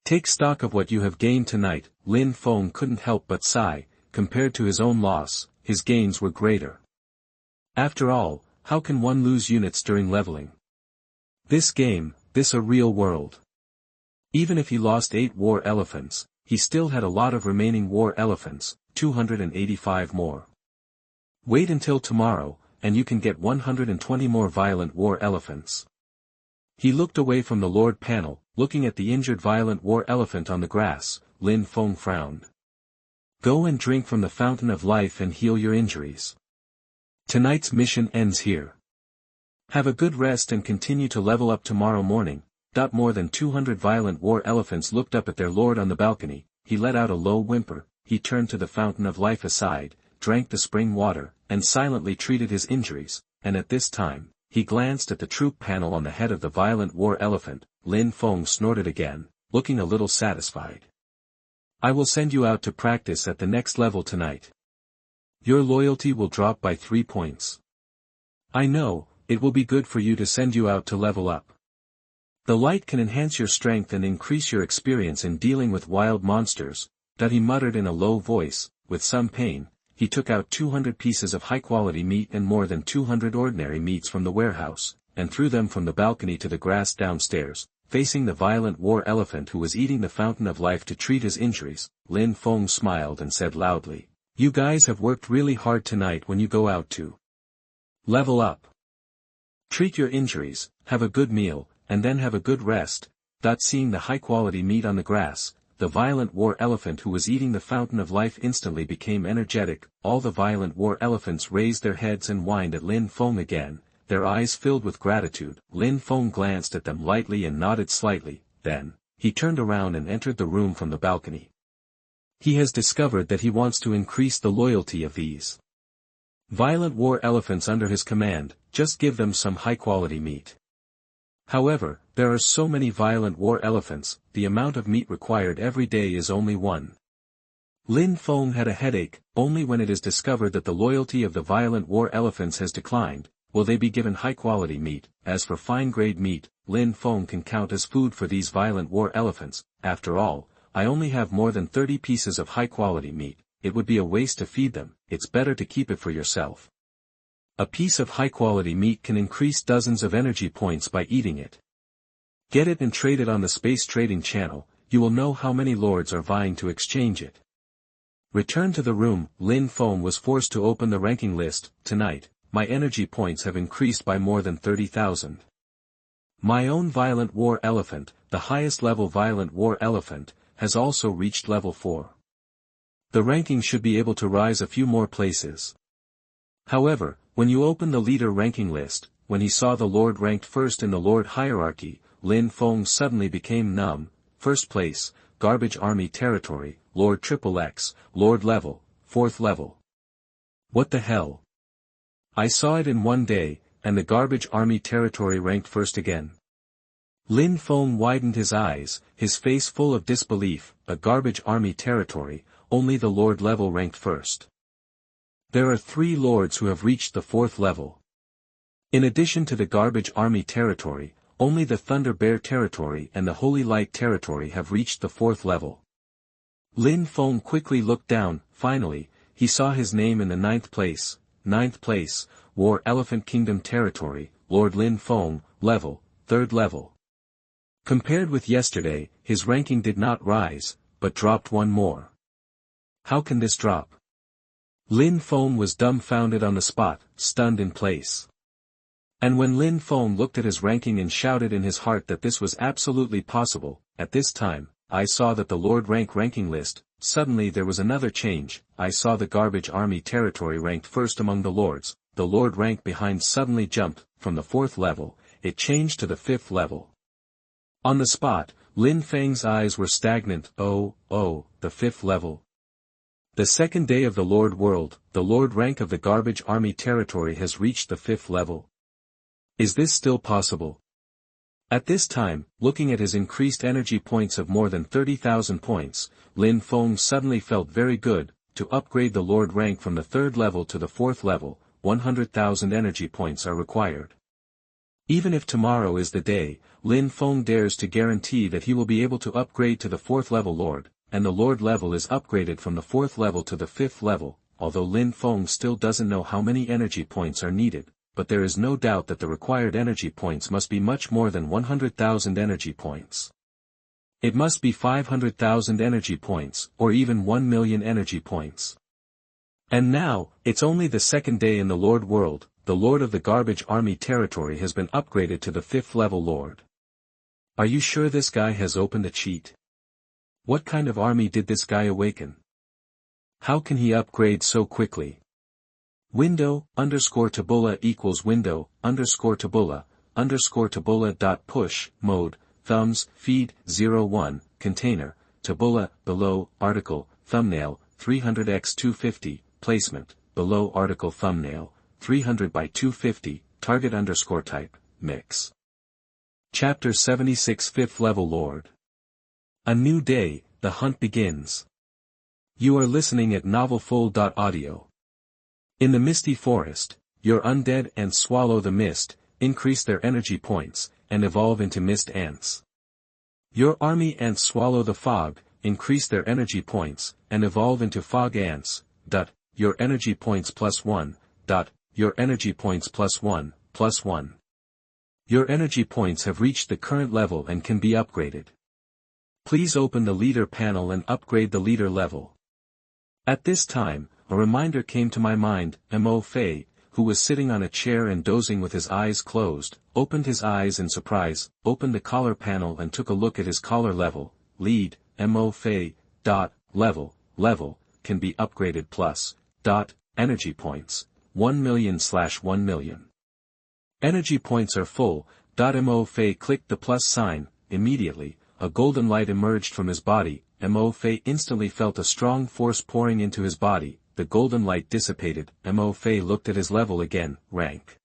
Take stock of what you have gained tonight. Lin Feng couldn't help but sigh. Compared to his own loss, his gains were greater. After all, how can one lose units during leveling? This game, this a real world. Even if he lost 8 war elephants, he still had a lot of remaining war elephants, 285 more. Wait until tomorrow, and you can get 120 more violent war elephants. He looked away from the Lord panel, looking at the injured violent war elephant on the grass. Lin Feng frowned. Go and drink from the fountain of life and heal your injuries. Tonight's mission ends here. Have a good rest and continue to level up tomorrow morning. More than 200 violent war elephants looked up at their lord on the balcony. He let out a low whimper. He turned to the fountain of life aside, drank the spring water, and silently treated his injuries. And at this time, he glanced at the troop panel on the head of the violent war elephant. Lin Feng snorted again, looking a little satisfied. I will send you out to practice at the next level tonight. Your loyalty will drop by 3 points. I know, it will be good for you to send you out to level up. The light can enhance your strength and increase your experience in dealing with wild monsters. He muttered in a low voice. With some pain, he took out 200 pieces of high-quality meat and more than 200 ordinary meats from the warehouse, and threw them from the balcony to the grass downstairs, facing the violent war elephant who was eating the fountain of life to treat his injuries. Lin Feng smiled and said loudly, "You guys have worked really hard tonight when you go out to level up. Treat your injuries, have a good meal, and then have a good rest." Seeing the high-quality meat on the grass, the violent war elephant who was eating the fountain of life instantly became energetic. All the violent war elephants raised their heads and whined at Lin Feng again, their eyes filled with gratitude. Lin Feng glanced at them lightly and nodded slightly, then, he turned around and entered the room from the balcony. He has discovered that he wants to increase the loyalty of these violent war elephants under his command. Just give them some high-quality meat. However, there are so many violent war elephants, the amount of meat required every day is only one. Lin Feng had a headache. Only when it is discovered that the loyalty of the violent war elephants has declined, will they be given high-quality meat. As for fine-grade meat, Lin Feng can count as food for these violent war elephants. After all, I only have more than 30 pieces of high-quality meat, it would be a waste to feed them, it's better to keep it for yourself. A piece of high-quality meat can increase dozens of energy points by eating it. Get it and trade it on the Space Trading Channel, you will know how many lords are vying to exchange it. Return to the room. Lin Feng was forced to open the ranking list. Tonight, my energy points have increased by more than 30,000. My own violent war elephant, the highest level violent war elephant, has also reached level 4. The ranking should be able to rise a few more places. However, when you open the leader ranking list, when he saw the lord ranked first in the lord hierarchy, Lin Feng suddenly became numb. First place, Garbage Army Territory, Lord XXX, Lord level, 4th level. What the hell? I saw it in one day, and the Garbage Army Territory ranked first again. Lin Feng widened his eyes, his face full of disbelief. A Garbage Army Territory, only the Lord level ranked first. There are 3 lords who have reached the 4th level. In addition to the Garbage Army Territory, only the Thunder Bear Territory and the Holy Light Territory have reached the 4th level. Lin Feng quickly looked down. Finally, he saw his name in the 9th place. 9th place, War Elephant Kingdom Territory, Lord Lin Feng, level, 3rd level. Compared with yesterday, his ranking did not rise, but dropped one more. How can this drop? Lin Feng was dumbfounded on the spot, stunned in place. And when Lin Feng looked at his ranking and shouted in his heart that this was absolutely possible, at this time, I saw that the Lord ranking list. Suddenly there was another change. I saw the Garbage Army Territory ranked first among the lords. The lord rank behind suddenly jumped, from the 4th level, it changed to the 5th level. On the spot, Lin Feng's eyes were stagnant. Oh, the 5th level. The second day of the Lord World, the Lord rank of the Garbage Army Territory has reached the 5th level. Is this still possible? At this time, looking at his increased energy points of more than 30,000 points, Lin Feng suddenly felt very good. To upgrade the Lord rank from the 3rd level to the 4th level, 100,000 energy points are required. Even if tomorrow is the day, Lin Feng dares to guarantee that he will be able to upgrade to the 4th level Lord, and the Lord level is upgraded from the 4th level to the 5th level, although Lin Feng still doesn't know how many energy points are needed, but there is no doubt that the required energy points must be much more than 100,000 energy points. It must be 500,000 energy points, or even 1 million energy points. And now, it's only the second day in the Lord World, the Lord of the Garbage Army Territory has been upgraded to the 5th level Lord. Are you sure this guy has opened a cheat? What kind of army did this guy awaken? How can he upgrade so quickly? Window_tabula equals window_tabula dot push, mode, thumbs, feed, 01, container, tabula, below, article, thumbnail, 300x250, placement, below article thumbnail, 300 by 250, target _type, mix. Chapter 76 5th Level Lord. A new day, the hunt begins. You are listening at novelfull.audio. In the misty forest, your undead ants swallow the mist, increase their energy points, and evolve into mist ants. Your army ants swallow the fog, increase their energy points, and evolve into fog ants. Your energy points +1. Your energy points +1, +1. Your energy points have reached the current level and can be upgraded. Please open the leader panel and upgrade the leader level. At this time, a reminder came to my mind. Mo Fei, who was sitting on a chair and dozing with his eyes closed, opened his eyes in surprise, opened the collar panel and took a look at his collar level. Lead, Mo Fei, level, can be upgraded plus, energy points, 1,000,000/1 million. Energy points are full, Mo Fei clicked the plus sign. Immediately, a golden light emerged from his body. Mo Fei instantly felt a strong force pouring into his body. The golden light dissipated. Mo Fei looked at his level again, rank.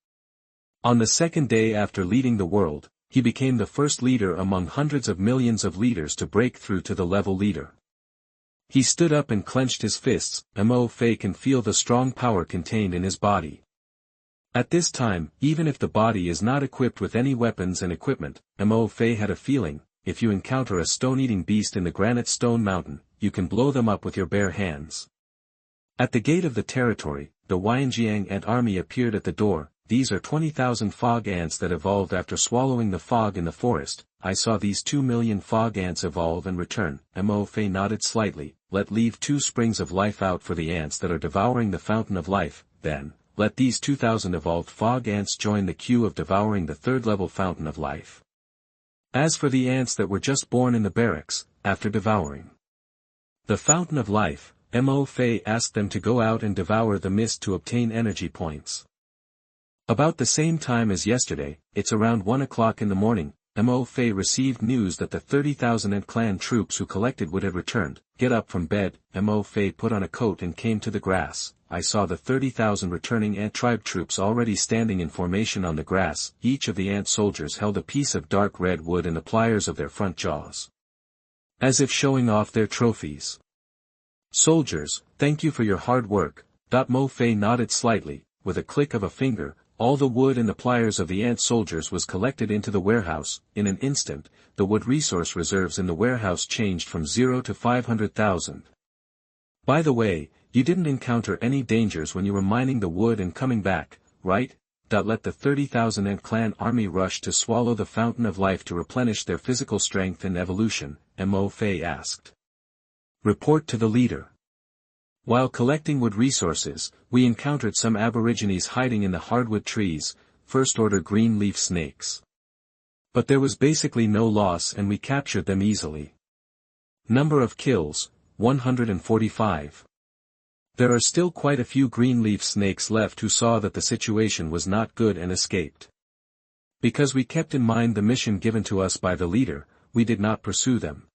On the second day after leading the world, he became the first leader among hundreds of millions of leaders to break through to the level leader. He stood up and clenched his fists. Mo Fei can feel the strong power contained in his body. At this time, even if the body is not equipped with any weapons and equipment, Mo Fei had a feeling, if you encounter a stone-eating beast in the granite stone mountain, you can blow them up with your bare hands. At the gate of the territory, the Jiang ant army appeared at the door. These are 20,000 fog ants that evolved after swallowing the fog in the forest. I saw these 2 million fog ants evolve and return. Mo Fei nodded slightly. Let leave 2 springs of life out for the ants that are devouring the fountain of life, then, let these 2,000 evolved fog ants join the queue of devouring the 3rd level fountain of life. As for the ants that were just born in the barracks, after devouring the fountain of life, Mo Fei asked them to go out and devour the mist to obtain energy points. About the same time as yesterday, it's around 1 o'clock in the morning, Mo Fei received news that the 30,000 Ant clan troops who collected wood had returned. Get up from bed. Mo Fei put on a coat and came to the grass. I saw the 30,000 returning ant tribe troops already standing in formation on the grass. Each of the ant soldiers held a piece of dark red wood in the pliers of their front jaws, as if showing off their trophies. Soldiers, thank you for your hard work. Mo Fei nodded slightly. With a click of a finger, all the wood in the pliers of the ant soldiers was collected into the warehouse. In an instant, the wood resource reserves in the warehouse changed from 0 to 500,000. By the way, you didn't encounter any dangers when you were mining the wood and coming back, right? Let the 30,000 Ant clan army rush to swallow the fountain of life to replenish their physical strength and evolution, Mo Fei asked. Report to the leader. While collecting wood resources, we encountered some aborigines hiding in the hardwood trees, first-order green leaf snakes. But there was basically no loss and we captured them easily. Number of kills, 145. There are still quite a few green leaf snakes left who saw that the situation was not good and escaped. Because we kept in mind the mission given to us by the leader, we did not pursue them.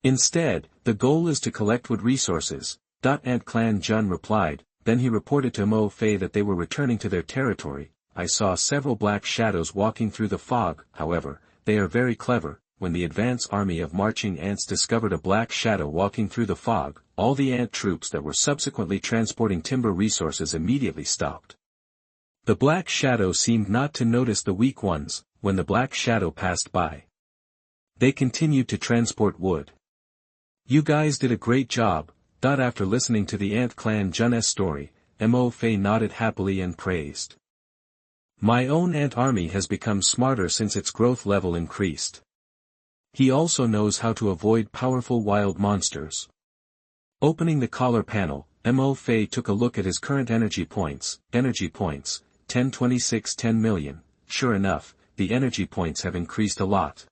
Instead, the goal is to collect wood resources. Ant clan Jun replied. Then he reported to Mo Fei that they were returning to their territory. I saw several black shadows walking through the fog. However, they are very clever. When the advance army of marching ants discovered a black shadow walking through the fog, all the ant troops that were subsequently transporting timber resources immediately stopped. The black shadow seemed not to notice the weak ones. When the black shadow passed by, they continued to transport wood. You guys did a great job. After listening to the Ant clan Jun's story, Mo Fei nodded happily and praised. My own ant army has become smarter since its growth level increased. He also knows how to avoid powerful wild monsters. Opening the collar panel, Mo Fei took a look at his current energy points. 1026 10 million. Sure enough, the energy points have increased a lot.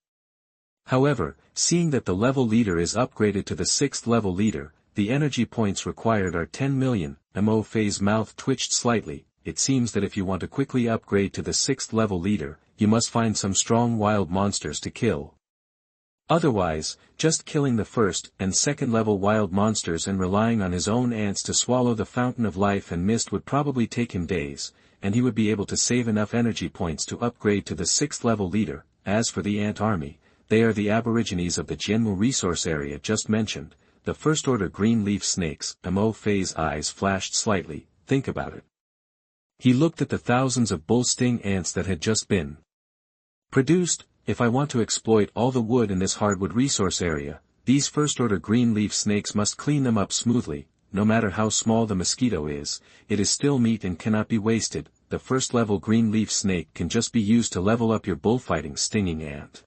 However, seeing that the level leader is upgraded to the 6th level leader, the energy points required are 10 million. Mo Fei's mouth twitched slightly. It seems that if you want to quickly upgrade to the 6th level leader, you must find some strong wild monsters to kill. Otherwise, just killing the 1st and 2nd level wild monsters and relying on his own ants to swallow the fountain of life and mist would probably take him days, and he would be able to save enough energy points to upgrade to the 6th level leader. As for the ant army, they are the aborigines of the Jianmu resource area just mentioned. The first-order green leaf snakes. Mo Fei's eyes flashed slightly. Think about it. He looked at the thousands of bull sting ants that had just been produced. If I want to exploit all the wood in this hardwood resource area, these first-order green leaf snakes must clean them up smoothly. No matter how small the mosquito is, it is still meat and cannot be wasted. The first-level green leaf snake can just be used to level up your bullfighting stinging ant.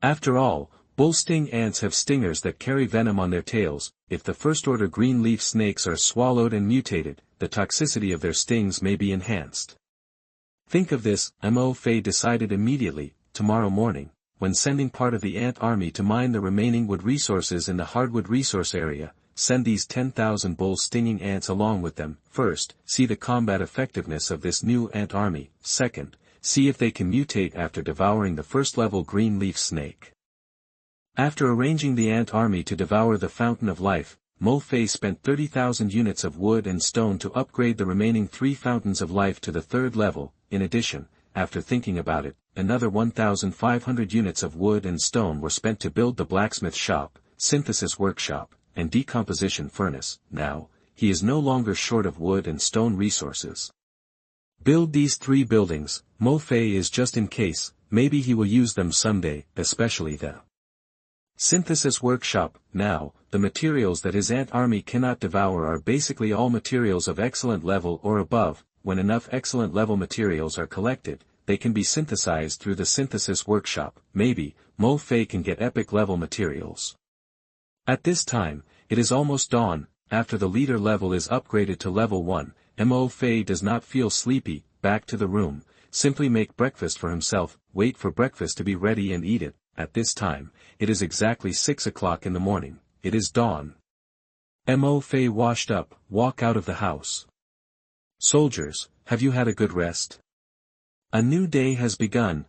After all, bull sting ants have stingers that carry venom on their tails. If the first-order green leaf snakes are swallowed and mutated, the toxicity of their stings may be enhanced. Think of this. Mo Fei decided immediately. Tomorrow morning, when sending part of the ant army to mine the remaining wood resources in the hardwood resource area, send these 10,000 bull-stinging ants along with them. First, see the combat effectiveness of this new ant army. Second, see if they can mutate after devouring the first-level green leaf snake. After arranging the ant army to devour the Fountain of Life, Mo Fei spent 30,000 units of wood and stone to upgrade the remaining 3 Fountains of Life to the 3rd level. In addition, after thinking about it, another 1,500 units of wood and stone were spent to build the blacksmith shop, synthesis workshop, and decomposition furnace. Now, he is no longer short of wood and stone resources. Build these 3 buildings. Mo Fei is just in case, maybe he will use them someday, especially the synthesis workshop. Now, the materials that his ant army cannot devour are basically all materials of excellent level or above. When enough excellent level materials are collected, they can be synthesized through the synthesis workshop. Maybe, Mo Fei can get epic level materials. At this time, it is almost dawn. After the leader level is upgraded to level 1, Mo Fei does not feel sleepy. Back to the room, simply make breakfast for himself, wait for breakfast to be ready and eat it. At this time, it is exactly 6 o'clock in the morning. It is dawn. Mo Fei washed up, walk out of the house. Soldiers, have you had a good rest? A new day has begun.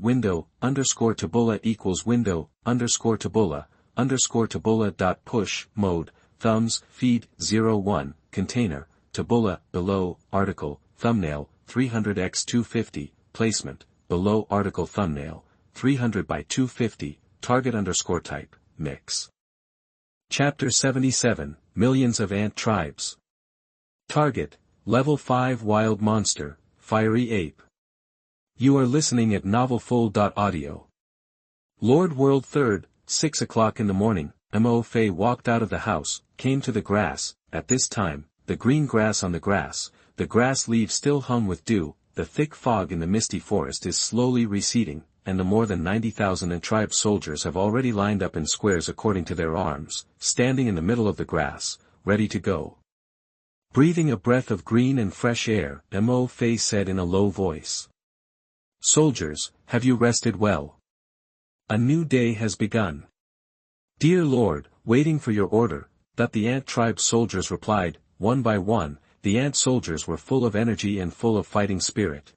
Window, _tabula equals window, _tabula, _tabula. Push, mode, thumbs, feed, 01, container, tabula, below, article, thumbnail, 300x250, placement, below article thumbnail, 300 by 250, target _type, mix. Chapter 77, Millions of Ant Tribes. Target, Level 5 Wild Monster, Fiery Ape. You are listening at novelfull.audio. Lord World 3rd, 6 o'clock in the morning, Mo Fei walked out of the house, came to the grass. At this time, the green grass on the grass leaves still hung with dew, the thick fog in the misty forest is slowly receding, and the more than 90,000 Ant tribe soldiers have already lined up in squares according to their arms, standing in the middle of the grass, ready to go. Breathing a breath of green and fresh air, Mo Fei said in a low voice. Soldiers, have you rested well? A new day has begun. Dear Lord, waiting for your order. The Ant tribe soldiers replied. One by one, the ant soldiers were full of energy and full of fighting spirit.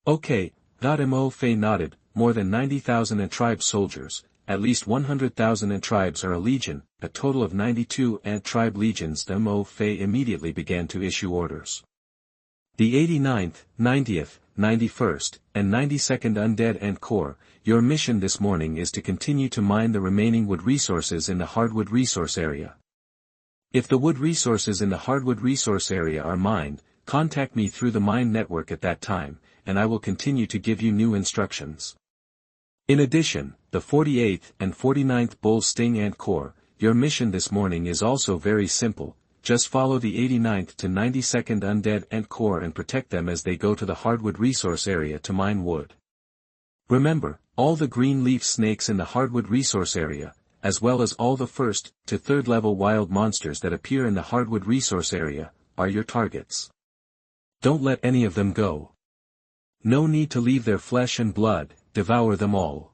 Okay. Mo Fei nodded. More than 90,000 Ant tribe soldiers, at least 100,000 Ant tribes are a legion, a total of 92 Ant tribe legions. Mo Fei immediately began to issue orders. The 89th, 90th, 91st, and 92nd Undead Ant Corps, your mission this morning is to continue to mine the remaining wood resources in the hardwood resource area. If the wood resources in the hardwood resource area are mined, contact me through the mine network at that time, and I will continue to give you new instructions. In addition, the 48th and 49th Bull Sting Ant Corps, your mission this morning is also very simple. Just follow the 89th to 92nd Undead Ant Corps and protect them as they go to the hardwood resource area to mine wood. Remember, all the green leaf snakes in the hardwood resource area, as well as all the 1st to 3rd level wild monsters that appear in the hardwood resource area, are your targets. Don't let any of them go. No need to leave their flesh and blood, devour them all.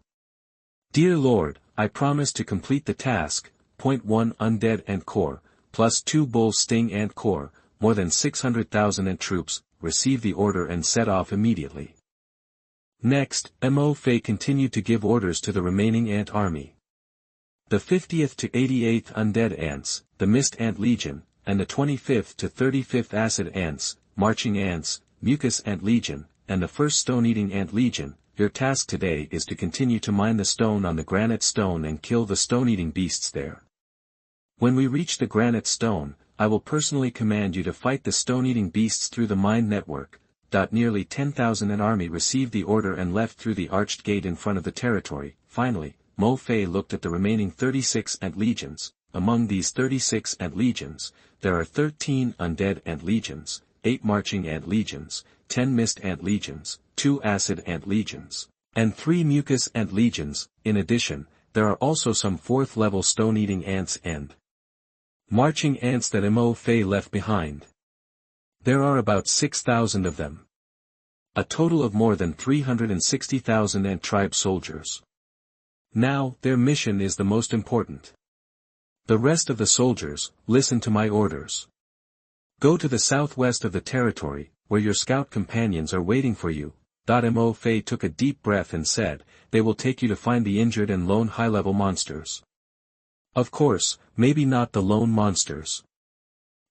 Dear Lord, I promise to complete the task. Point 1 Undead Ant Corps, plus 2 Bull Sting Ant Corps, more than 600,000 ant troops, receive the order and set off immediately. Next, Mo Fei continued to give orders to the remaining ant army. The 50th to 88th Undead Ants, the Mist Ant Legion, and the 25th to 35th Acid Ants, Marching Ants, Mucus Ant Legion, and the 1st Stone-Eating Ant Legion, your task today is to continue to mine the stone on the granite stone and kill the stone-eating beasts there. When we reach the granite stone, I will personally command you to fight the stone-eating beasts through the mine network. Nearly 10,000 an army received the order and left through the arched gate in front of the territory. Finally, Mo Fei looked at the remaining 36 ant legions. Among these 36 ant legions, there are 13 undead ant legions, 8 marching ant legions, 10 mist ant legions, 2 acid ant legions, and 3 mucus ant legions. In addition, there are also some 4th level stone-eating ants and marching ants that Mo Fei left behind. There are about 6,000 of them. A total of more than 360,000 ant tribe soldiers. Now, their mission is the most important. The rest of the soldiers, listen to my orders. Go to the southwest of the territory, where your scout companions are waiting for you. Mo Fei took a deep breath and said, they will take you to find the injured and lone high-level monsters. Of course, maybe not the lone monsters.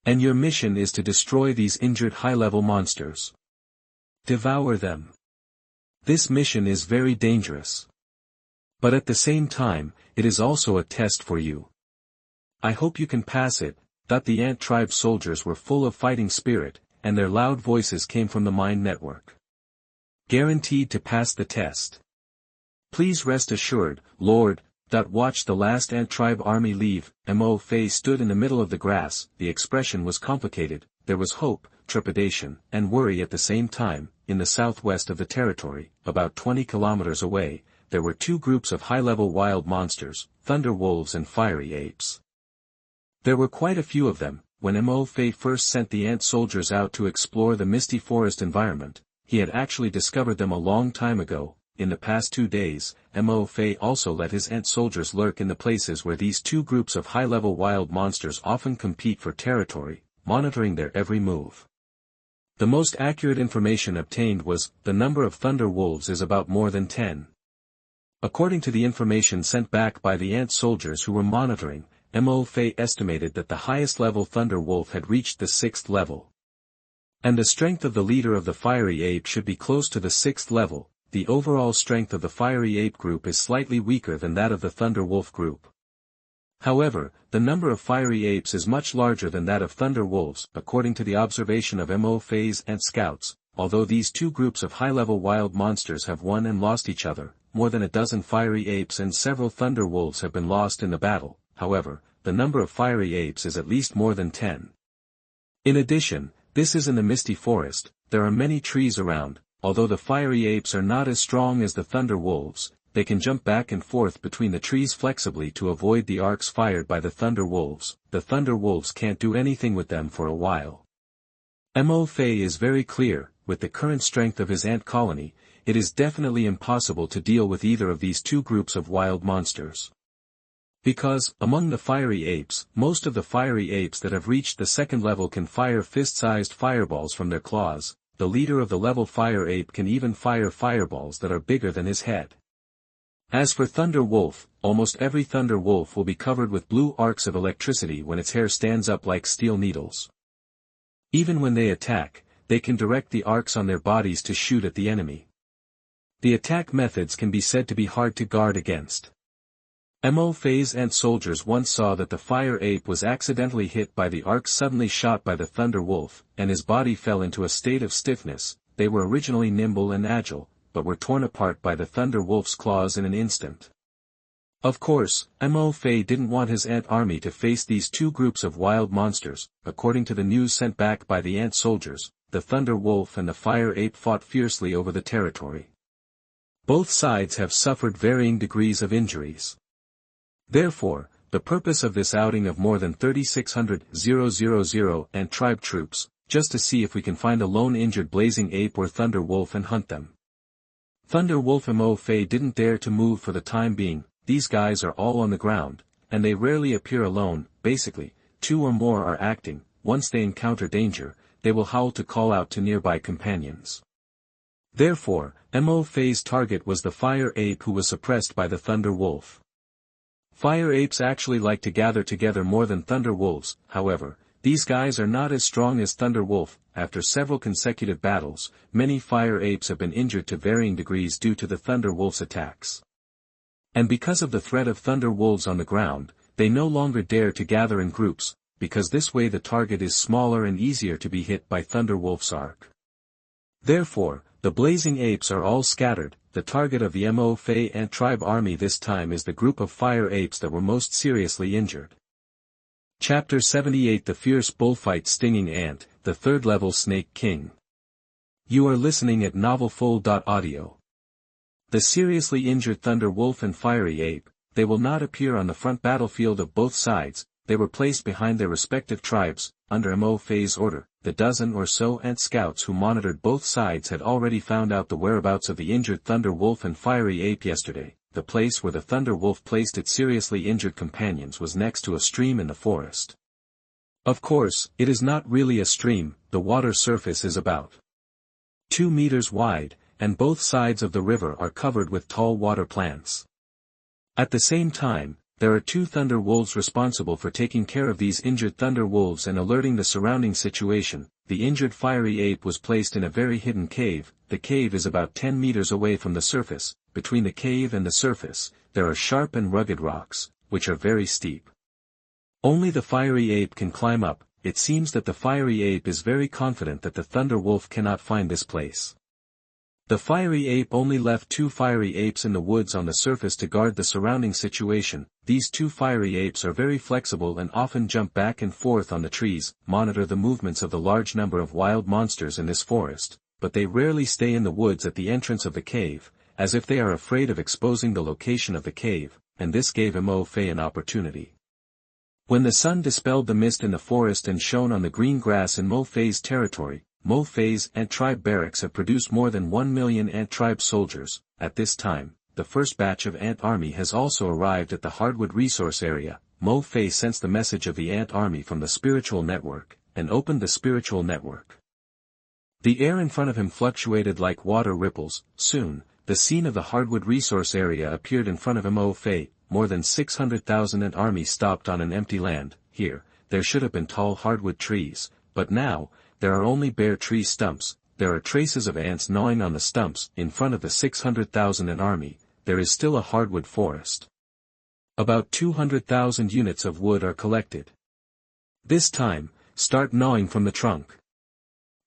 And your mission is to destroy these injured high-level monsters. Devour them. This mission is very dangerous. But at the same time, it is also a test for you. I hope you can pass it. The ant tribe soldiers were full of fighting spirit, and their loud voices came from the mine network. Guaranteed to pass the test. Please rest assured, Lord. Watch the last ant tribe army leave. Mo Fei stood in the middle of the grass. The expression was complicated. There was hope, trepidation, and worry at the same time. In the southwest of the territory, about 20 kilometers away, there were two groups of high-level wild monsters, thunder wolves and fiery apes. There were quite a few of them. When Mo Fei first sent the ant soldiers out to explore the misty forest environment, he had actually discovered them a long time ago. In the past 2 days, Mo Fei also let his ant soldiers lurk in the places where these two groups of high-level wild monsters often compete for territory, monitoring their every move. The most accurate information obtained was, the number of thunder wolves is about more than 10. According to the information sent back by the ant soldiers who were monitoring, Mo Fei estimated that the highest level thunder wolf had reached the 6th level. And the strength of the leader of the fiery ape should be close to the 6th level. The overall strength of the fiery ape group is slightly weaker than that of the thunder wolf group. However, the number of fiery apes is much larger than that of thunder wolves, according to the observation of Mo Fei's ant scouts. Although these two groups of high-level wild monsters have won and lost each other, more than a dozen fiery apes and several thunder wolves have been lost in the battle. However, the number of fiery apes is at least more than 10. In addition, this is in the misty forest. There are many trees around. Although the fiery apes are not as strong as the thunder wolves, they can jump back and forth between the trees flexibly to avoid the arcs fired by the thunder wolves. The thunder wolves can't do anything with them for a while. Mo Fei is very clear, with the current strength of his ant colony, it is definitely impossible to deal with either of these two groups of wild monsters. Because, among the fiery apes, most of the fiery apes that have reached the 2nd level can fire fist-sized fireballs from their claws. The leader of the level fire ape can even fire fireballs that are bigger than his head. As for Thunder Wolf, almost every Thunder Wolf will be covered with blue arcs of electricity when its hair stands up like steel needles. Even when they attack, they can direct the arcs on their bodies to shoot at the enemy. The attack methods can be said to be hard to guard against. Mo Fei's ant soldiers once saw that the fire ape was accidentally hit by the arc suddenly shot by the thunder wolf, and his body fell into a state of stiffness. They were originally nimble and agile, but were torn apart by the thunder wolf's claws in an instant. Of course, Mo Fei didn't want his ant army to face these two groups of wild monsters. According to the news sent back by the ant soldiers, the thunder wolf and the fire ape fought fiercely over the territory. Both sides have suffered varying degrees of injuries. Therefore, the purpose of this outing of more than 3,600 ant tribe troops, just to see if we can find a lone injured blazing ape or thunder wolf and hunt them. Thunder Wolf and Mo Fei didn't dare to move for the time being. These guys are all on the ground, and they rarely appear alone. Basically, 2 or more are acting. Once they encounter danger, they will howl to call out to nearby companions. Therefore, Mo Fei's target was the fire ape who was suppressed by the thunder wolf. Fire apes actually like to gather together more than thunder wolves. However, these guys are not as strong as thunder wolf. After several consecutive battles, many fire apes have been injured to varying degrees due to the thunder wolf's attacks. And because of the threat of thunder wolves on the ground, they no longer dare to gather in groups, because this way the target is smaller and easier to be hit by thunder wolf's arc. Therefore, the blazing apes are all scattered. The target of the Mo Fei ant tribe army this time is the group of fire apes that were most seriously injured. Chapter 78 The Fierce Bullfight Stinging Ant, the 3rd Level Snake King. You are listening at novelfull.audio. The seriously injured thunder wolf and fiery ape, they will not appear on the front battlefield of both sides. They were placed behind their respective tribes. Under Mo Fei's order, the dozen or so ant scouts who monitored both sides had already found out the whereabouts of the injured thunder wolf and fiery ape yesterday. the place where the Thunder Wolf placed its seriously injured companions was next to a stream in the forest. Of course, it is not really a stream, the water surface is about 2 meters wide, and both sides of the river are covered with tall water plants. At the same time, there are 2 thunder wolves responsible for taking care of these injured thunder wolves and alerting the surrounding situation. The injured fiery ape was placed in a very hidden cave. The cave is about 10 meters away from the surface. Between the cave and the surface, there are sharp and rugged rocks, which are very steep. Only the fiery ape can climb up. It seems that the fiery ape is very confident that the thunder wolf cannot find this place. The fiery ape only left 2 fiery apes in the woods on the surface to guard the surrounding situation. These 2 fiery apes are very flexible and often jump back and forth on the trees, monitor the movements of the large number of wild monsters in this forest, but they rarely stay in the woods at the entrance of the cave, as if they are afraid of exposing the location of the cave, and this gave Mo Fei an opportunity. When the sun dispelled the mist in the forest and shone on the green grass in Mo Fei's territory, Mo Fei's ant tribe barracks have produced more than 1 million ant tribe soldiers. At this time, the first batch of ant army has also arrived at the hardwood resource area. Mo Fei sensed the message of the ant army from the spiritual network, and opened the spiritual network. The air in front of him fluctuated like water ripples. Soon, the scene of the hardwood resource area appeared in front of Mo Fei. More than 600,000 ant army stopped on an empty land. Here, there should have been tall hardwood trees, but now, there are only bare tree stumps. There are traces of ants gnawing on the stumps. In front of the 600,000 ant army, there is still a hardwood forest. About 200,000 units of wood are collected. This time, start gnawing from the trunk.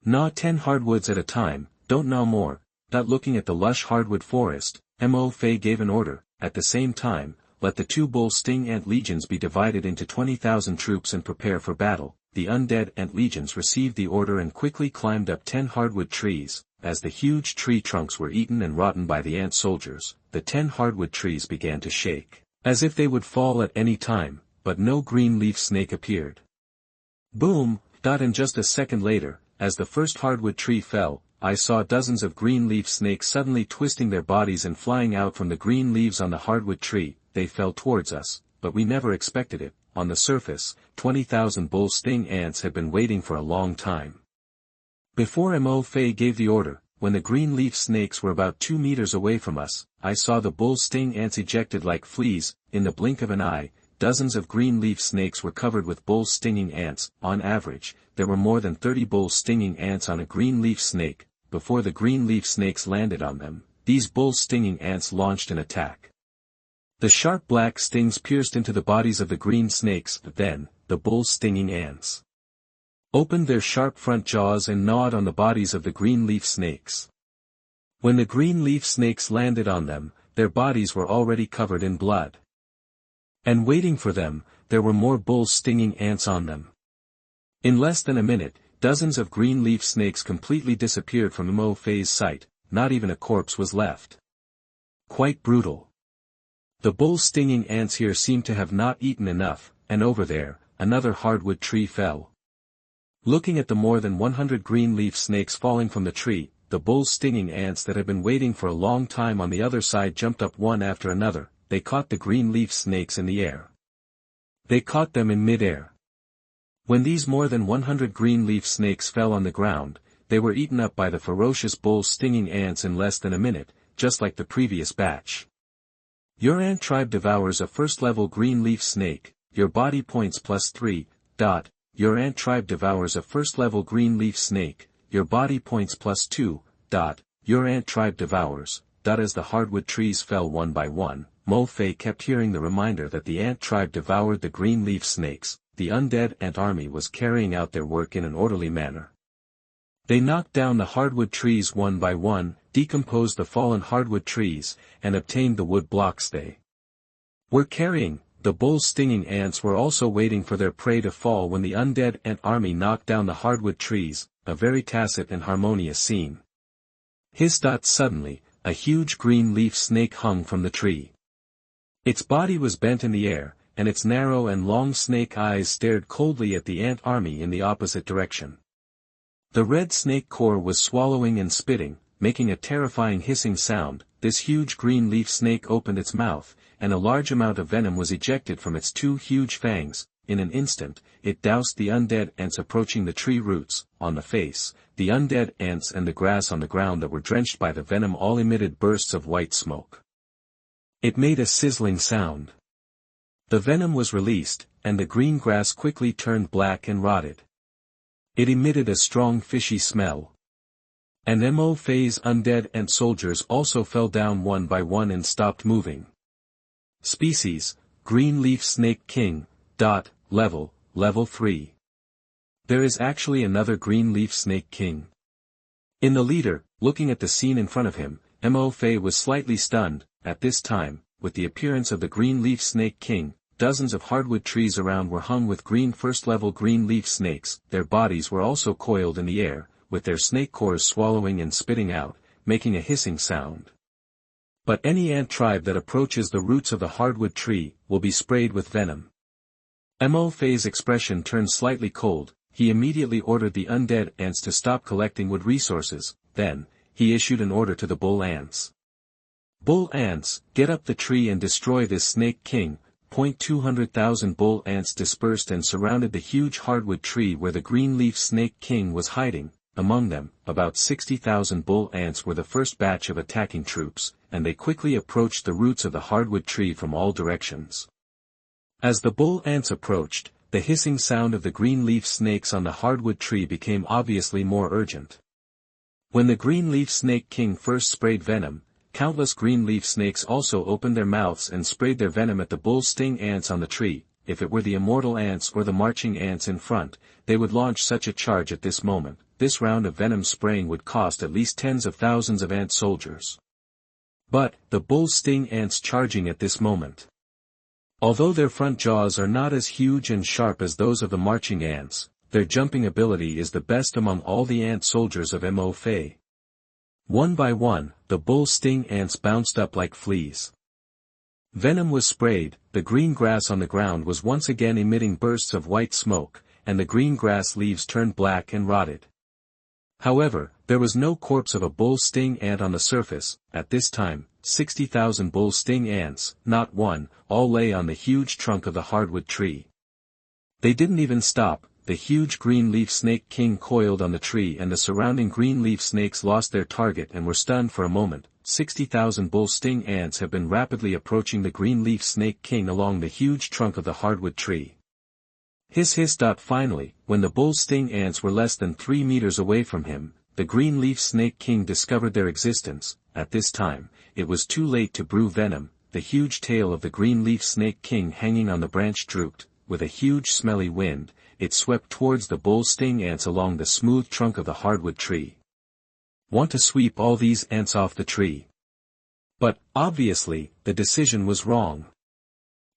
Gnaw 10 hardwoods at a time, don't gnaw more. Looking at the lush hardwood forest, Mo Fei gave an order. At the same time, let the 2 bull sting ant legions be divided into 20,000 troops and prepare for battle. The undead ant legions received the order and quickly climbed up 10 hardwood trees. As the huge tree trunks were eaten and rotten by the ant soldiers, the 10 hardwood trees began to shake, as if they would fall at any time, but no green leaf snake appeared. Boom! And just a second later, as the first hardwood tree fell, I saw dozens of green leaf snakes suddenly twisting their bodies and flying out from the green leaves on the hardwood tree. They fell towards us, but we never expected it. On the surface, 20,000 bull sting ants had been waiting for a long time. Before Mo Fei gave the order, when the green leaf snakes were about 2 meters away from us, I saw the bull sting ants ejected like fleas. In the blink of an eye, dozens of green leaf snakes were covered with bull stinging ants. On average, there were more than 30 bull stinging ants on a green leaf snake. Before the green leaf snakes landed on them, these bull stinging ants launched an attack. The sharp black stings pierced into the bodies of the green snakes. Then, the bull stinging ants opened their sharp front jaws and gnawed on the bodies of the green leaf snakes. When the green leaf snakes landed on them, their bodies were already covered in blood. And waiting for them, there were more bull stinging ants on them. In less than a minute, dozens of green leaf snakes completely disappeared from Mo Fei's sight. Not even a corpse was left. Quite brutal. The bull stinging ants here seemed to have not eaten enough, and over there, another hardwood tree fell. Looking at the more than 100 green leaf snakes falling from the tree, the bull stinging ants that had been waiting for a long time on the other side jumped up one after another. They caught the green leaf snakes in the air. They caught them in mid-air. When these more than 100 green leaf snakes fell on the ground, they were eaten up by the ferocious bull stinging ants in less than a minute, just like the previous batch. Your ant tribe devours a first-level green leaf snake. Your body points +3. Your ant tribe devours a first-level green leaf snake. Your body points +2. Your ant tribe devours. As the hardwood trees fell one by one, Mo Fei kept hearing the reminder that the ant tribe devoured the green leaf snakes. The undead ant army was carrying out their work in an orderly manner. They knocked down the hardwood trees one by one, decomposed the fallen hardwood trees, and obtained the wood blocks they were carrying. The bull stinging ants were also waiting for their prey to fall when the undead ant army knocked down the hardwood trees, a very tacit and harmonious scene. Suddenly, a huge green leaf snake hung from the tree. Its body was bent in the air, and its narrow and long snake eyes stared coldly at the ant army in the opposite direction. The red snake core was swallowing and spitting, making a terrifying hissing sound. this huge green leaf snake opened its mouth, and a large amount of venom was ejected from its two huge fangs. In an instant, it doused the undead ants approaching the tree roots, on the face, the undead ants and the grass on the ground that were drenched by the venom all emitted bursts of white smoke. It made a sizzling sound. The venom was released, and the green grass quickly turned black and rotted. It emitted a strong fishy smell. And Mo Fei's undead ant soldiers also fell down one by one and stopped moving. Species, Green Leaf Snake King, Level 3. There is actually another Green Leaf Snake King. In the leader, looking at the scene in front of him, Mo Fei was slightly stunned. At this time, with the appearance of the Green Leaf Snake King, dozens of hardwood trees around were hung with green first-level green leaf snakes. Their bodies were also coiled in the air, with their snake cores swallowing and spitting out, making a hissing sound. But any ant tribe that approaches the roots of the hardwood tree will be sprayed with venom. Mo Fei's expression turned slightly cold. He immediately ordered the undead ants to stop collecting wood resources. Then, he issued an order to the bull ants. Bull ants, get up the tree and destroy this snake king. 200,000 bull ants dispersed and surrounded the huge hardwood tree where the green leaf snake king was hiding. Among them, about 60,000 bull ants were the first batch of attacking troops, and they quickly approached the roots of the hardwood tree from all directions. As the bull ants approached, the hissing sound of the green leaf snakes on the hardwood tree became obviously more urgent. When the green leaf snake king first sprayed venom, countless green leaf snakes also opened their mouths and sprayed their venom at the bull sting ants on the tree. If it were the immortal ants or the marching ants in front, they would launch such a charge at this moment. This round of venom spraying would cost at least tens of thousands of ant soldiers. But, the bull sting ants charging at this moment. Although their front jaws are not as huge and sharp as those of the marching ants, their jumping ability is the best among all the ant soldiers of Mo Fei. One by one, the bull sting ants bounced up like fleas. Venom was sprayed, the green grass on the ground was once again emitting bursts of white smoke, and the green grass leaves turned black and rotted. However, there was no corpse of a bull sting ant on the surface. At this time, 60,000 bull sting ants, not one, all lay on the huge trunk of the hardwood tree. They didn't even stop. The huge green leaf snake king coiled on the tree and the surrounding green leaf snakes lost their target and were stunned for a moment. 60,000 bull sting ants have been rapidly approaching the green leaf snake king along the huge trunk of the hardwood tree. Hiss hiss. Finally, when the bull sting ants were less than 3 meters away from him, the green leaf snake king discovered their existence. At this time, it was too late to brew venom. The huge tail of the green leaf snake king hanging on the branch drooped. With a huge smelly wind, it swept towards the bull sting ants along the smooth trunk of the hardwood tree. Want to sweep all these ants off the tree? But, obviously, the decision was wrong.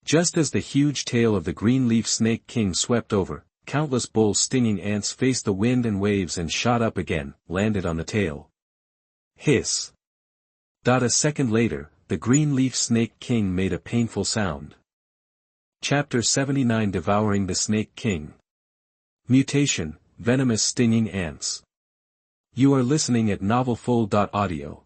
Just as the huge tail of the green leaf snake king swept over, countless bull stinging ants faced the wind and waves and shot up again, landed on the tail. Hiss. A second later, the green leaf snake king made a painful sound. Chapter 79 Devouring the Snake King. Mutation, Venomous Stinging Ants. You are listening at MaleProtagonist.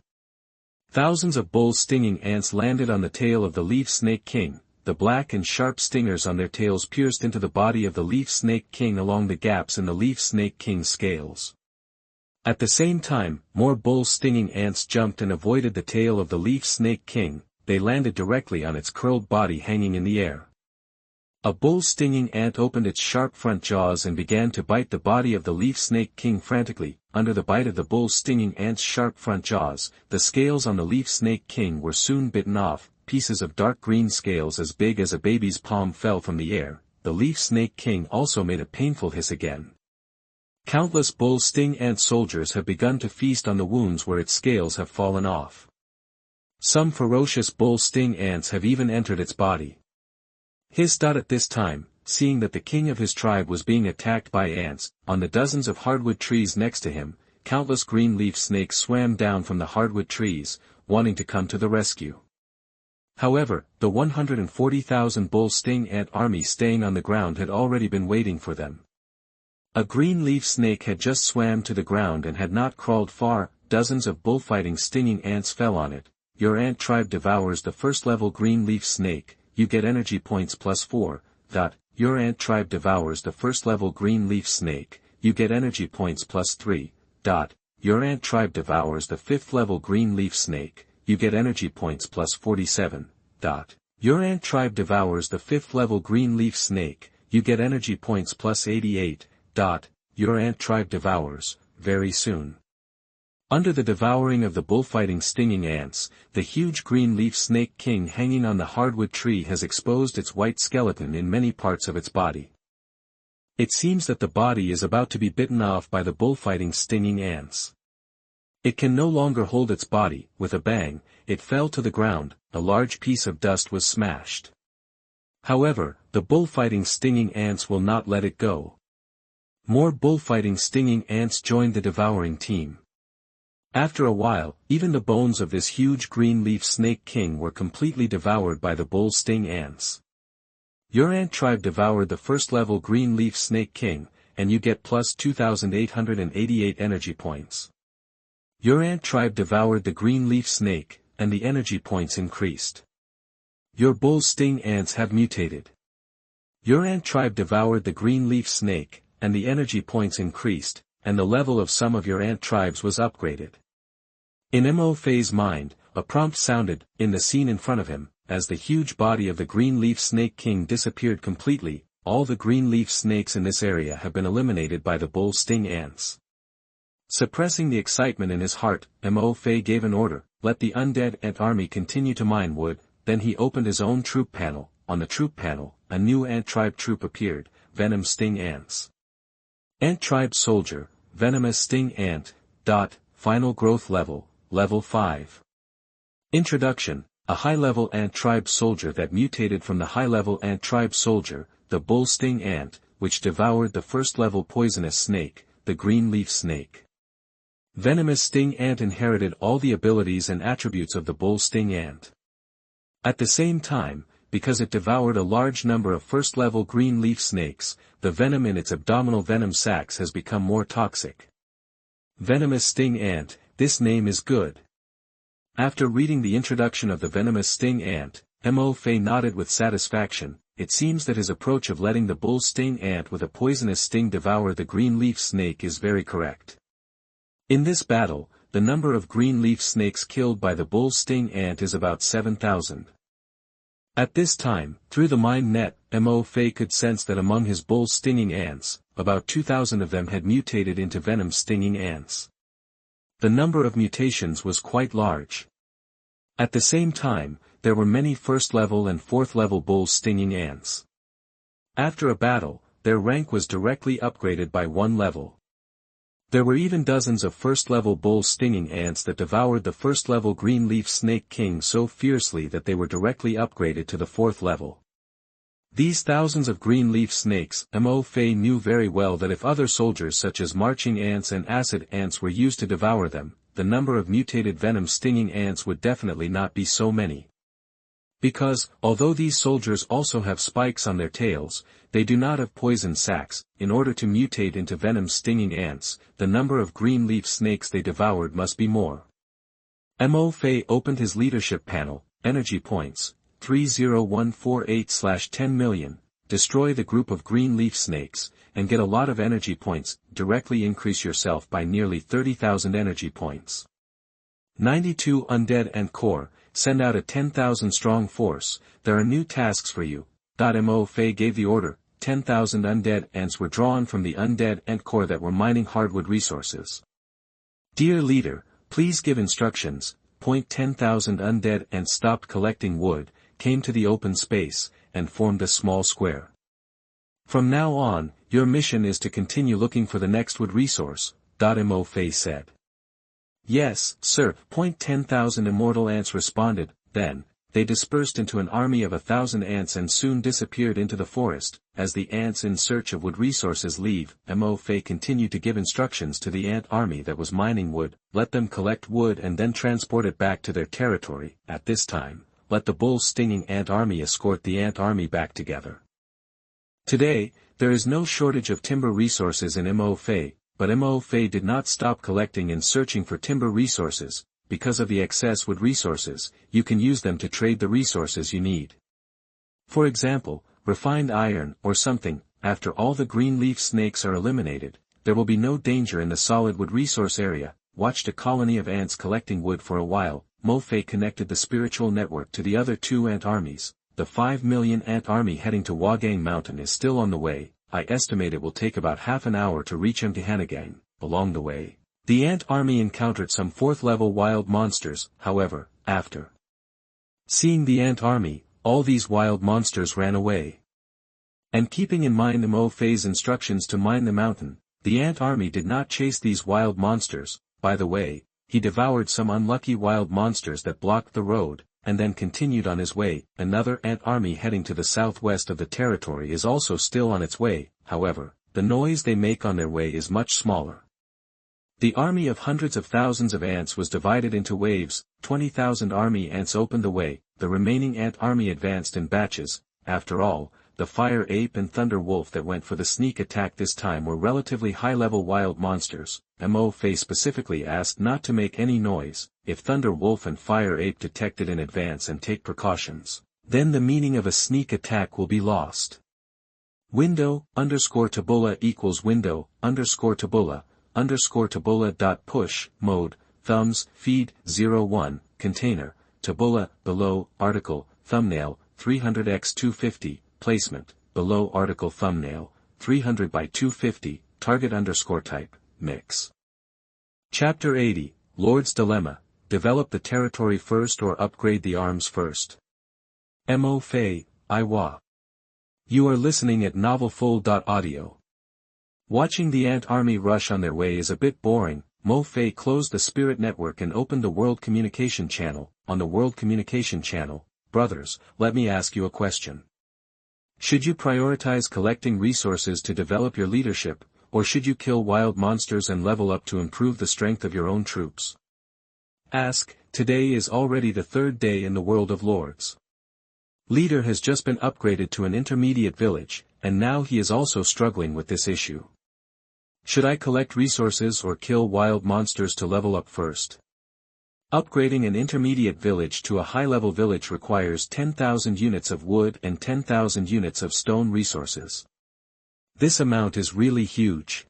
Thousands of bull stinging ants landed on the tail of the leaf snake king. The black and sharp stingers on their tails pierced into the body of the leaf snake king along the gaps in the leaf snake king's scales. At the same time, more bull stinging ants jumped and avoided the tail of the leaf snake king. They landed directly on its curled body hanging in the air. A bull stinging ant opened its sharp front jaws and began to bite the body of the leaf snake king frantically. Under the bite of the bull stinging ant's sharp front jaws, the scales on the leaf snake king were soon bitten off. Pieces of dark green scales as big as a baby's palm fell from the air. The leaf snake king also made a painful hiss again. Countless bull sting ant soldiers have begun to feast on the wounds where its scales have fallen off. Some ferocious bull sting ants have even entered its body. Hiss. At this time, seeing that the king of his tribe was being attacked by ants, on the dozens of hardwood trees next to him, countless green leaf snakes swam down from the hardwood trees, wanting to come to the rescue. However, the 140,000 bull sting ant army staying on the ground had already been waiting for them. A green leaf snake had just swam to the ground and had not crawled far. Dozens of bullfighting stinging ants fell on it. your ant tribe devours the first level green leaf snake, you get energy points +4. Your ant tribe devours the first level green leaf snake, you get energy points +3. Your ant tribe devours the fifth level green leaf snake, you get energy points +47. Your ant tribe devours the fifth level green leaf snake, you get energy points +88. Your ant tribe devours, very soon. Under the devouring of the bullfighting stinging ants, the huge green leaf snake king hanging on the hardwood tree has exposed its white skeleton in many parts of its body. It seems that the body is about to be bitten off by the bullfighting stinging ants. It can no longer hold its body. With a bang, it fell to the ground, a large piece of dust was smashed. However, the bullfighting stinging ants will not let it go. More bullfighting stinging ants joined the devouring team. After a while, even the bones of this huge green leaf snake king were completely devoured by the bull sting ants. Your ant tribe devoured the first level green leaf snake king, and you get +2,888 energy points. Your ant tribe devoured the green leaf snake, and the energy points increased. Your bull sting ants have mutated. Your ant tribe devoured the green leaf snake, and the energy points increased, and the level of some of your ant tribes was upgraded. In Mo Fei's mind, a prompt sounded, in the scene in front of him, as the huge body of the green leaf snake king disappeared completely. All the green leaf snakes in this area have been eliminated by the bull sting ants. Suppressing the excitement in his heart, Mo Fei gave an order, let the undead ant army continue to mine wood. Then he opened his own troop panel. On the troop panel, a new ant tribe troop appeared, Venom sting ants. Ant tribe soldier, Venomous sting ant. Final growth level, level 5. Introduction, a high-level ant tribe soldier that mutated from the high-level ant tribe soldier, the bull sting ant, which devoured the first-level poisonous snake, the green leaf snake. Venomous sting ant inherited all the abilities and attributes of the bull sting ant. At the same time, because it devoured a large number of first-level green leaf snakes, the venom in its abdominal venom sacs has become more toxic. Venomous sting ant, this name is good. After reading the introduction of the venomous sting ant, Mo Fei nodded with satisfaction. It seems that his approach of letting the bull sting ant with a poisonous sting devour the green leaf snake is very correct. In this battle, the number of green leaf snakes killed by the bull sting ant is about 7,000. At this time, through the mind net, Mo Fei could sense that among his bull stinging ants, about 2,000 of them had mutated into venom stinging ants. The number of mutations was quite large. At the same time, there were many first-level and fourth-level bull stinging ants. After a battle, their rank was directly upgraded by 1 level. There were even dozens of first-level bull stinging ants that devoured the first-level green leaf snake king so fiercely that they were directly upgraded to the 4th level. These thousands of green leaf snakes, Mo Fei knew very well that if other soldiers such as marching ants and acid ants were used to devour them, the number of mutated venom stinging ants would definitely not be so many. Because, although these soldiers also have spikes on their tails, they do not have poison sacs. In order to mutate into venom stinging ants, the number of green leaf snakes they devoured must be more. Mo Fei opened his leadership panel, energy points, 30148/10 million, destroy the group of green leaf snakes, and get a lot of energy points, directly increase yourself by nearly 30,000 energy points. 92 Undead and Core, send out a 10,000 strong force, there are new tasks for you. Mo Fei gave the order, 10,000 undead ants were drawn from the undead ant core that were mining hardwood resources. Dear leader, please give instructions. 10,000 undead ants stopped collecting wood, came to the open space, and formed a small square. From now on, your mission is to continue looking for the next wood resource, Mo Fei said. Yes, sir. 10,000 immortal ants responded. Then, they dispersed into an army of 1,000 ants and soon disappeared into the forest. As the ants in search of wood resources leave, Mo Fei continued to give instructions to the ant army that was mining wood, let them collect wood and then transport it back to their territory. At this time, let the bull-stinging ant army escort the ant army back together. Today, there is no shortage of timber resources in Mo Fei, but Mo Fei did not stop collecting and searching for timber resources. because of the excess wood resources, you can use them to trade the resources you need. For example, refined iron or something. After all the green leaf snakes are eliminated, there will be no danger in the solid wood resource area. Watched a colony of ants collecting wood for a while. Mo Fei connected the spiritual network to the other 2 ant armies. The 5 million ant army heading to Wagang Mountain is still on the way. I estimate it will take about half an hour to reach Mtnovel. Along the way, the ant army encountered some 4th level wild monsters. However, after seeing the ant army, all these wild monsters ran away. And keeping in mind the Mo Fei's instructions to mine the mountain, the ant army did not chase these wild monsters. By the way, he devoured some unlucky wild monsters that blocked the road, and then continued on his way. Another ant army heading to the southwest of the territory is also still on its way. However, the noise they make on their way is much smaller. The army of hundreds of thousands of ants was divided into waves. 20,000 army ants opened the way. The remaining ant army advanced in batches. After all, the fire ape and thunder wolf that went for the sneak attack this time were relatively high-level wild monsters. Mo Fei specifically asked not to make any noise. If thunder wolf and fire ape detect it in advance and take precautions, then the meaning of a sneak attack will be lost. Window_tabula equals window_tabula_tabula.push mode thumbs feed 01 container tabula below article thumbnail 300x250 placement below article thumbnail 300 by 250 target_type mix. Chapter 80 Lord's Dilemma. Develop the territory first or upgrade the arms first. Mo Fei, Iwa. You are listening at novelfull.audio. Watching the ant army rush on their way is a bit boring. Mo Fei closed the spirit network and opened the world communication channel. On the world communication channel, brothers, let me ask you a question. Should you prioritize collecting resources to develop your leadership, or should you kill wild monsters and level up to improve the strength of your own troops? Ask. Today is already the 3rd day in the world of lords. Leader has just been upgraded to an intermediate village, and now he is also struggling with this issue. Should I collect resources or kill wild monsters to level up first? Upgrading an intermediate village to a high-level village requires 10,000 units of wood and 10,000 units of stone resources. This amount is really huge.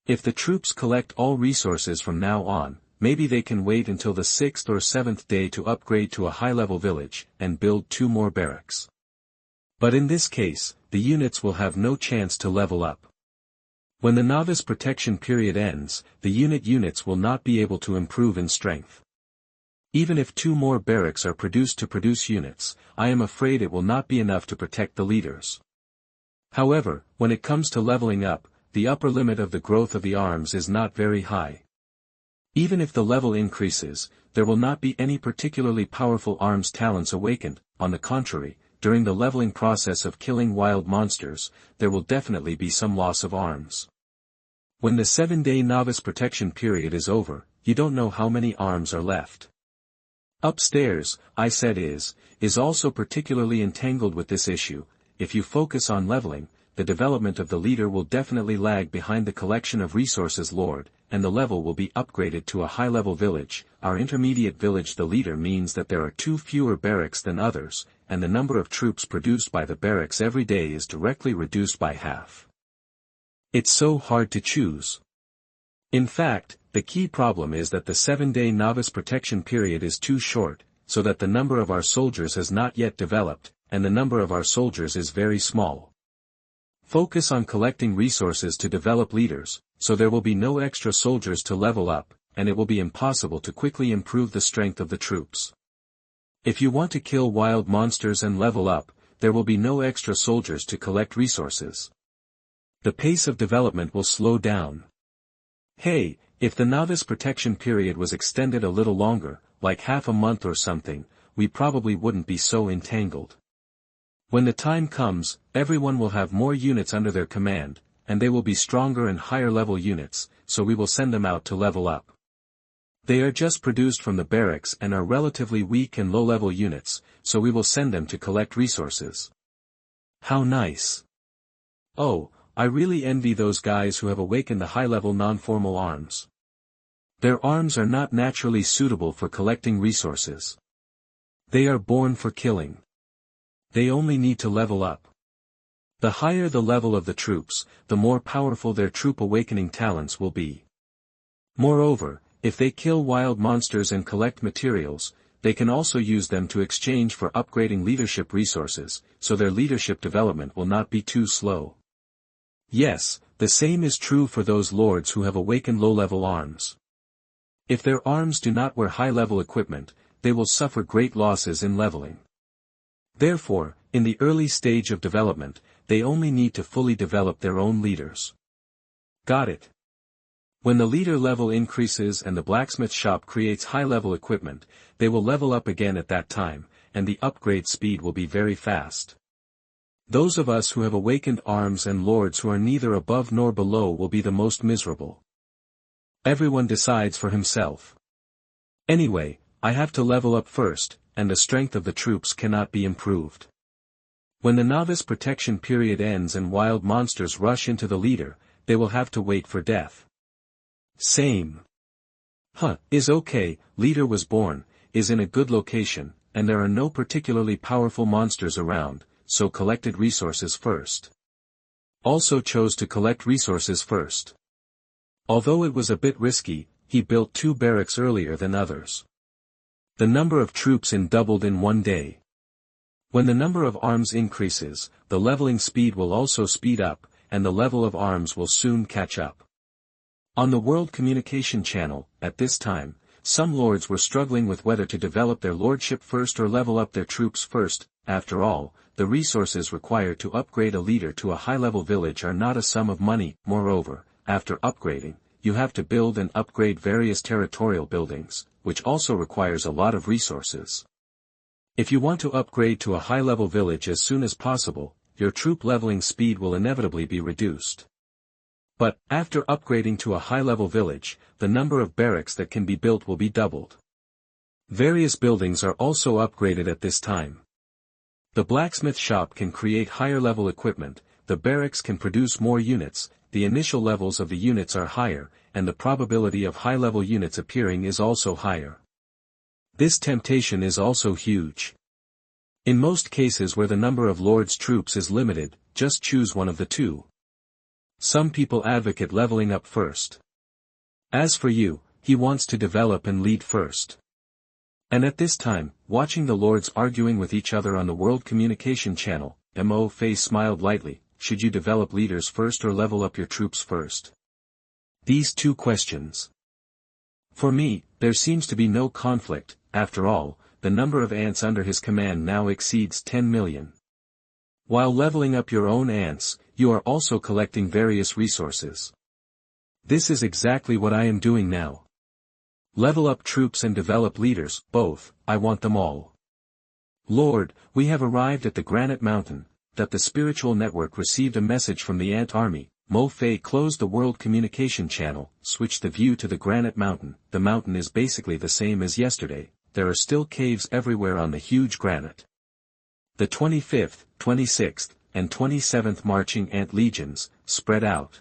If the troops collect all resources from now on, maybe they can wait until the 6th or 7th day to upgrade to a high-level village, and build 2 more barracks. But in this case, the units will have no chance to level up. When the novice protection period ends, the units will not be able to improve in strength. Even if 2 more barracks are produced to produce units, I am afraid it will not be enough to protect the leaders. However, when it comes to leveling up, the upper limit of the growth of the arms is not very high. Even if the level increases, there will not be any particularly powerful arms talents awakened. On the contrary, during the leveling process of killing wild monsters, there will definitely be some loss of arms. When the 7-day novice protection period is over, you don't know how many arms are left. Upstairs, I said is also particularly entangled with this issue. If you focus on leveling, the development of the leader will definitely lag behind the collection of resources lord, and the level will be upgraded to a high-level village. Our intermediate village the leader means that there are 2 fewer barracks than others, and the number of troops produced by the barracks every day is directly reduced by half. It's so hard to choose. In fact, the key problem is that the 7-day novice protection period is too short, so that the number of our soldiers has not yet developed, and the number of our soldiers is very small. Focus on collecting resources to develop leaders, so there will be no extra soldiers to level up, and it will be impossible to quickly improve the strength of the troops. If you want to kill wild monsters and level up, there will be no extra soldiers to collect resources. The pace of development will slow down. Hey, if the novice protection period was extended a little longer, like half a month or something, we probably wouldn't be so entangled. When the time comes, everyone will have more units under their command, and they will be stronger and higher-level units, so we will send them out to level up. They are just produced from the barracks and are relatively weak and low-level units, so we will send them to collect resources. How nice. Oh, I really envy those guys who have awakened the high-level non-formal arms. Their arms are not naturally suitable for collecting resources. They are born for killing. They only need to level up. The higher the level of the troops, the more powerful their troop awakening talents will be. Moreover, if they kill wild monsters and collect materials, they can also use them to exchange for upgrading leadership resources, so their leadership development will not be too slow. Yes, the same is true for those lords who have awakened low-level arms. If their arms do not wear high-level equipment, they will suffer great losses in leveling. Therefore, in the early stage of development, they only need to fully develop their own leaders. Got it? When the leader level increases and the blacksmith shop creates high-level equipment, they will level up again at that time, and the upgrade speed will be very fast. Those of us who have awakened arms and lords who are neither above nor below will be the most miserable. Everyone decides for himself. Anyway, I have to level up first, and the strength of the troops cannot be improved. When the novice protection period ends and wild monsters rush into the leader, they will have to wait for death. Same. Is okay, leader was born, is in a good location, and there are no particularly powerful monsters around, so collected resources first. Also chose to collect resources first. Although it was a bit risky, he built 2 barracks earlier than others. The number of troops doubled in one day. When the number of arms increases, the leveling speed will also speed up, and the level of arms will soon catch up. On the World Communication Channel, at this time, some lords were struggling with whether to develop their lordship first or level up their troops first. After all, the resources required to upgrade a leader to a high-level village are not a sum of money. Moreover, after upgrading, you have to build and upgrade various territorial buildings, which also requires a lot of resources. If you want to upgrade to a high-level village as soon as possible, your troop leveling speed will inevitably be reduced. But, after upgrading to a high-level village, the number of barracks that can be built will be doubled. Various buildings are also upgraded at this time. The blacksmith shop can create higher-level equipment, the barracks can produce more units, the initial levels of the units are higher, and the probability of high-level units appearing is also higher. This temptation is also huge. In most cases where the number of lords' troops is limited, just choose one of the two. Some people advocate leveling up first. As for you, he wants to develop and lead first. And at this time, watching the lords arguing with each other on the World Communication Channel, Mo Fei smiled lightly. Should you develop leaders first or level up your troops first? These 2 questions. For me, there seems to be no conflict. After all, the number of ants under his command now exceeds 10 million. While leveling up your own ants, you are also collecting various resources. This is exactly what I am doing now. Level up troops and develop leaders, both, I want them all. Lord, we have arrived at the Granite Mountain. That the spiritual network received a message from the ant army. Mo Fei closed the World Communication Channel, switched the view to the Granite Mountain. The mountain is basically the same as yesterday, there are still caves everywhere on the huge granite. The 25th, 26th, and 27th Marching Ant Legions, spread out.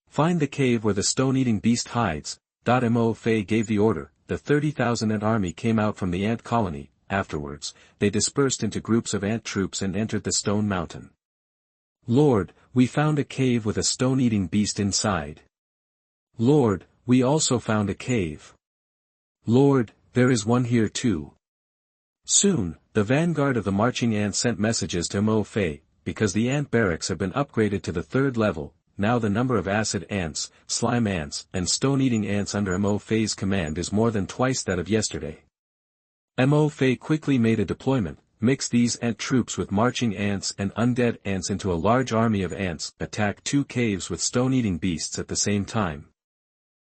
Find the cave where the stone-eating beast hides. Mo Fei gave the order, the 30,000 ant army came out from the ant colony. Afterwards, they dispersed into groups of ant troops and entered the stone mountain. Lord, we found a cave with a stone-eating beast inside. Lord, we also found a cave. Lord, there is one here too. Soon, the vanguard of the marching ants sent messages to Mo Fei, because the ant barracks have been upgraded to the 3rd level, now the number of acid ants, slime ants, and stone-eating ants under Mo Fei's command is more than twice that of yesterday. Mo Fei quickly made a deployment, mixed these ant troops with marching ants and undead ants into a large army of ants, attack 2 caves with stone-eating beasts at the same time.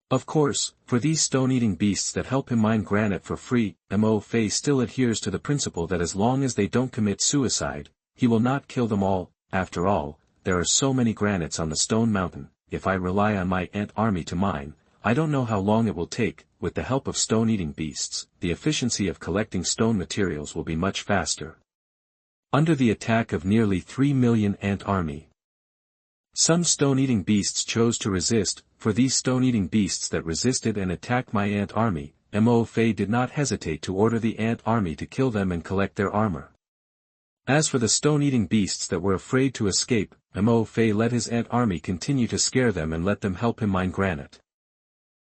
Of course, for these stone-eating beasts that help him mine granite for free, Mo Fei still adheres to the principle that as long as they don't commit suicide, he will not kill them all. After all, there are so many granites on the stone mountain, if I rely on my ant army to mine, I don't know how long it will take. With the help of stone-eating beasts, the efficiency of collecting stone materials will be much faster. Under the attack of nearly 3 million ant army. Some stone-eating beasts chose to resist. For these stone-eating beasts that resisted and attacked my ant army, Mo Fei did not hesitate to order the ant army to kill them and collect their armor. As for the stone-eating beasts that were afraid to escape, Mo Fei let his ant army continue to scare them and let them help him mine granite.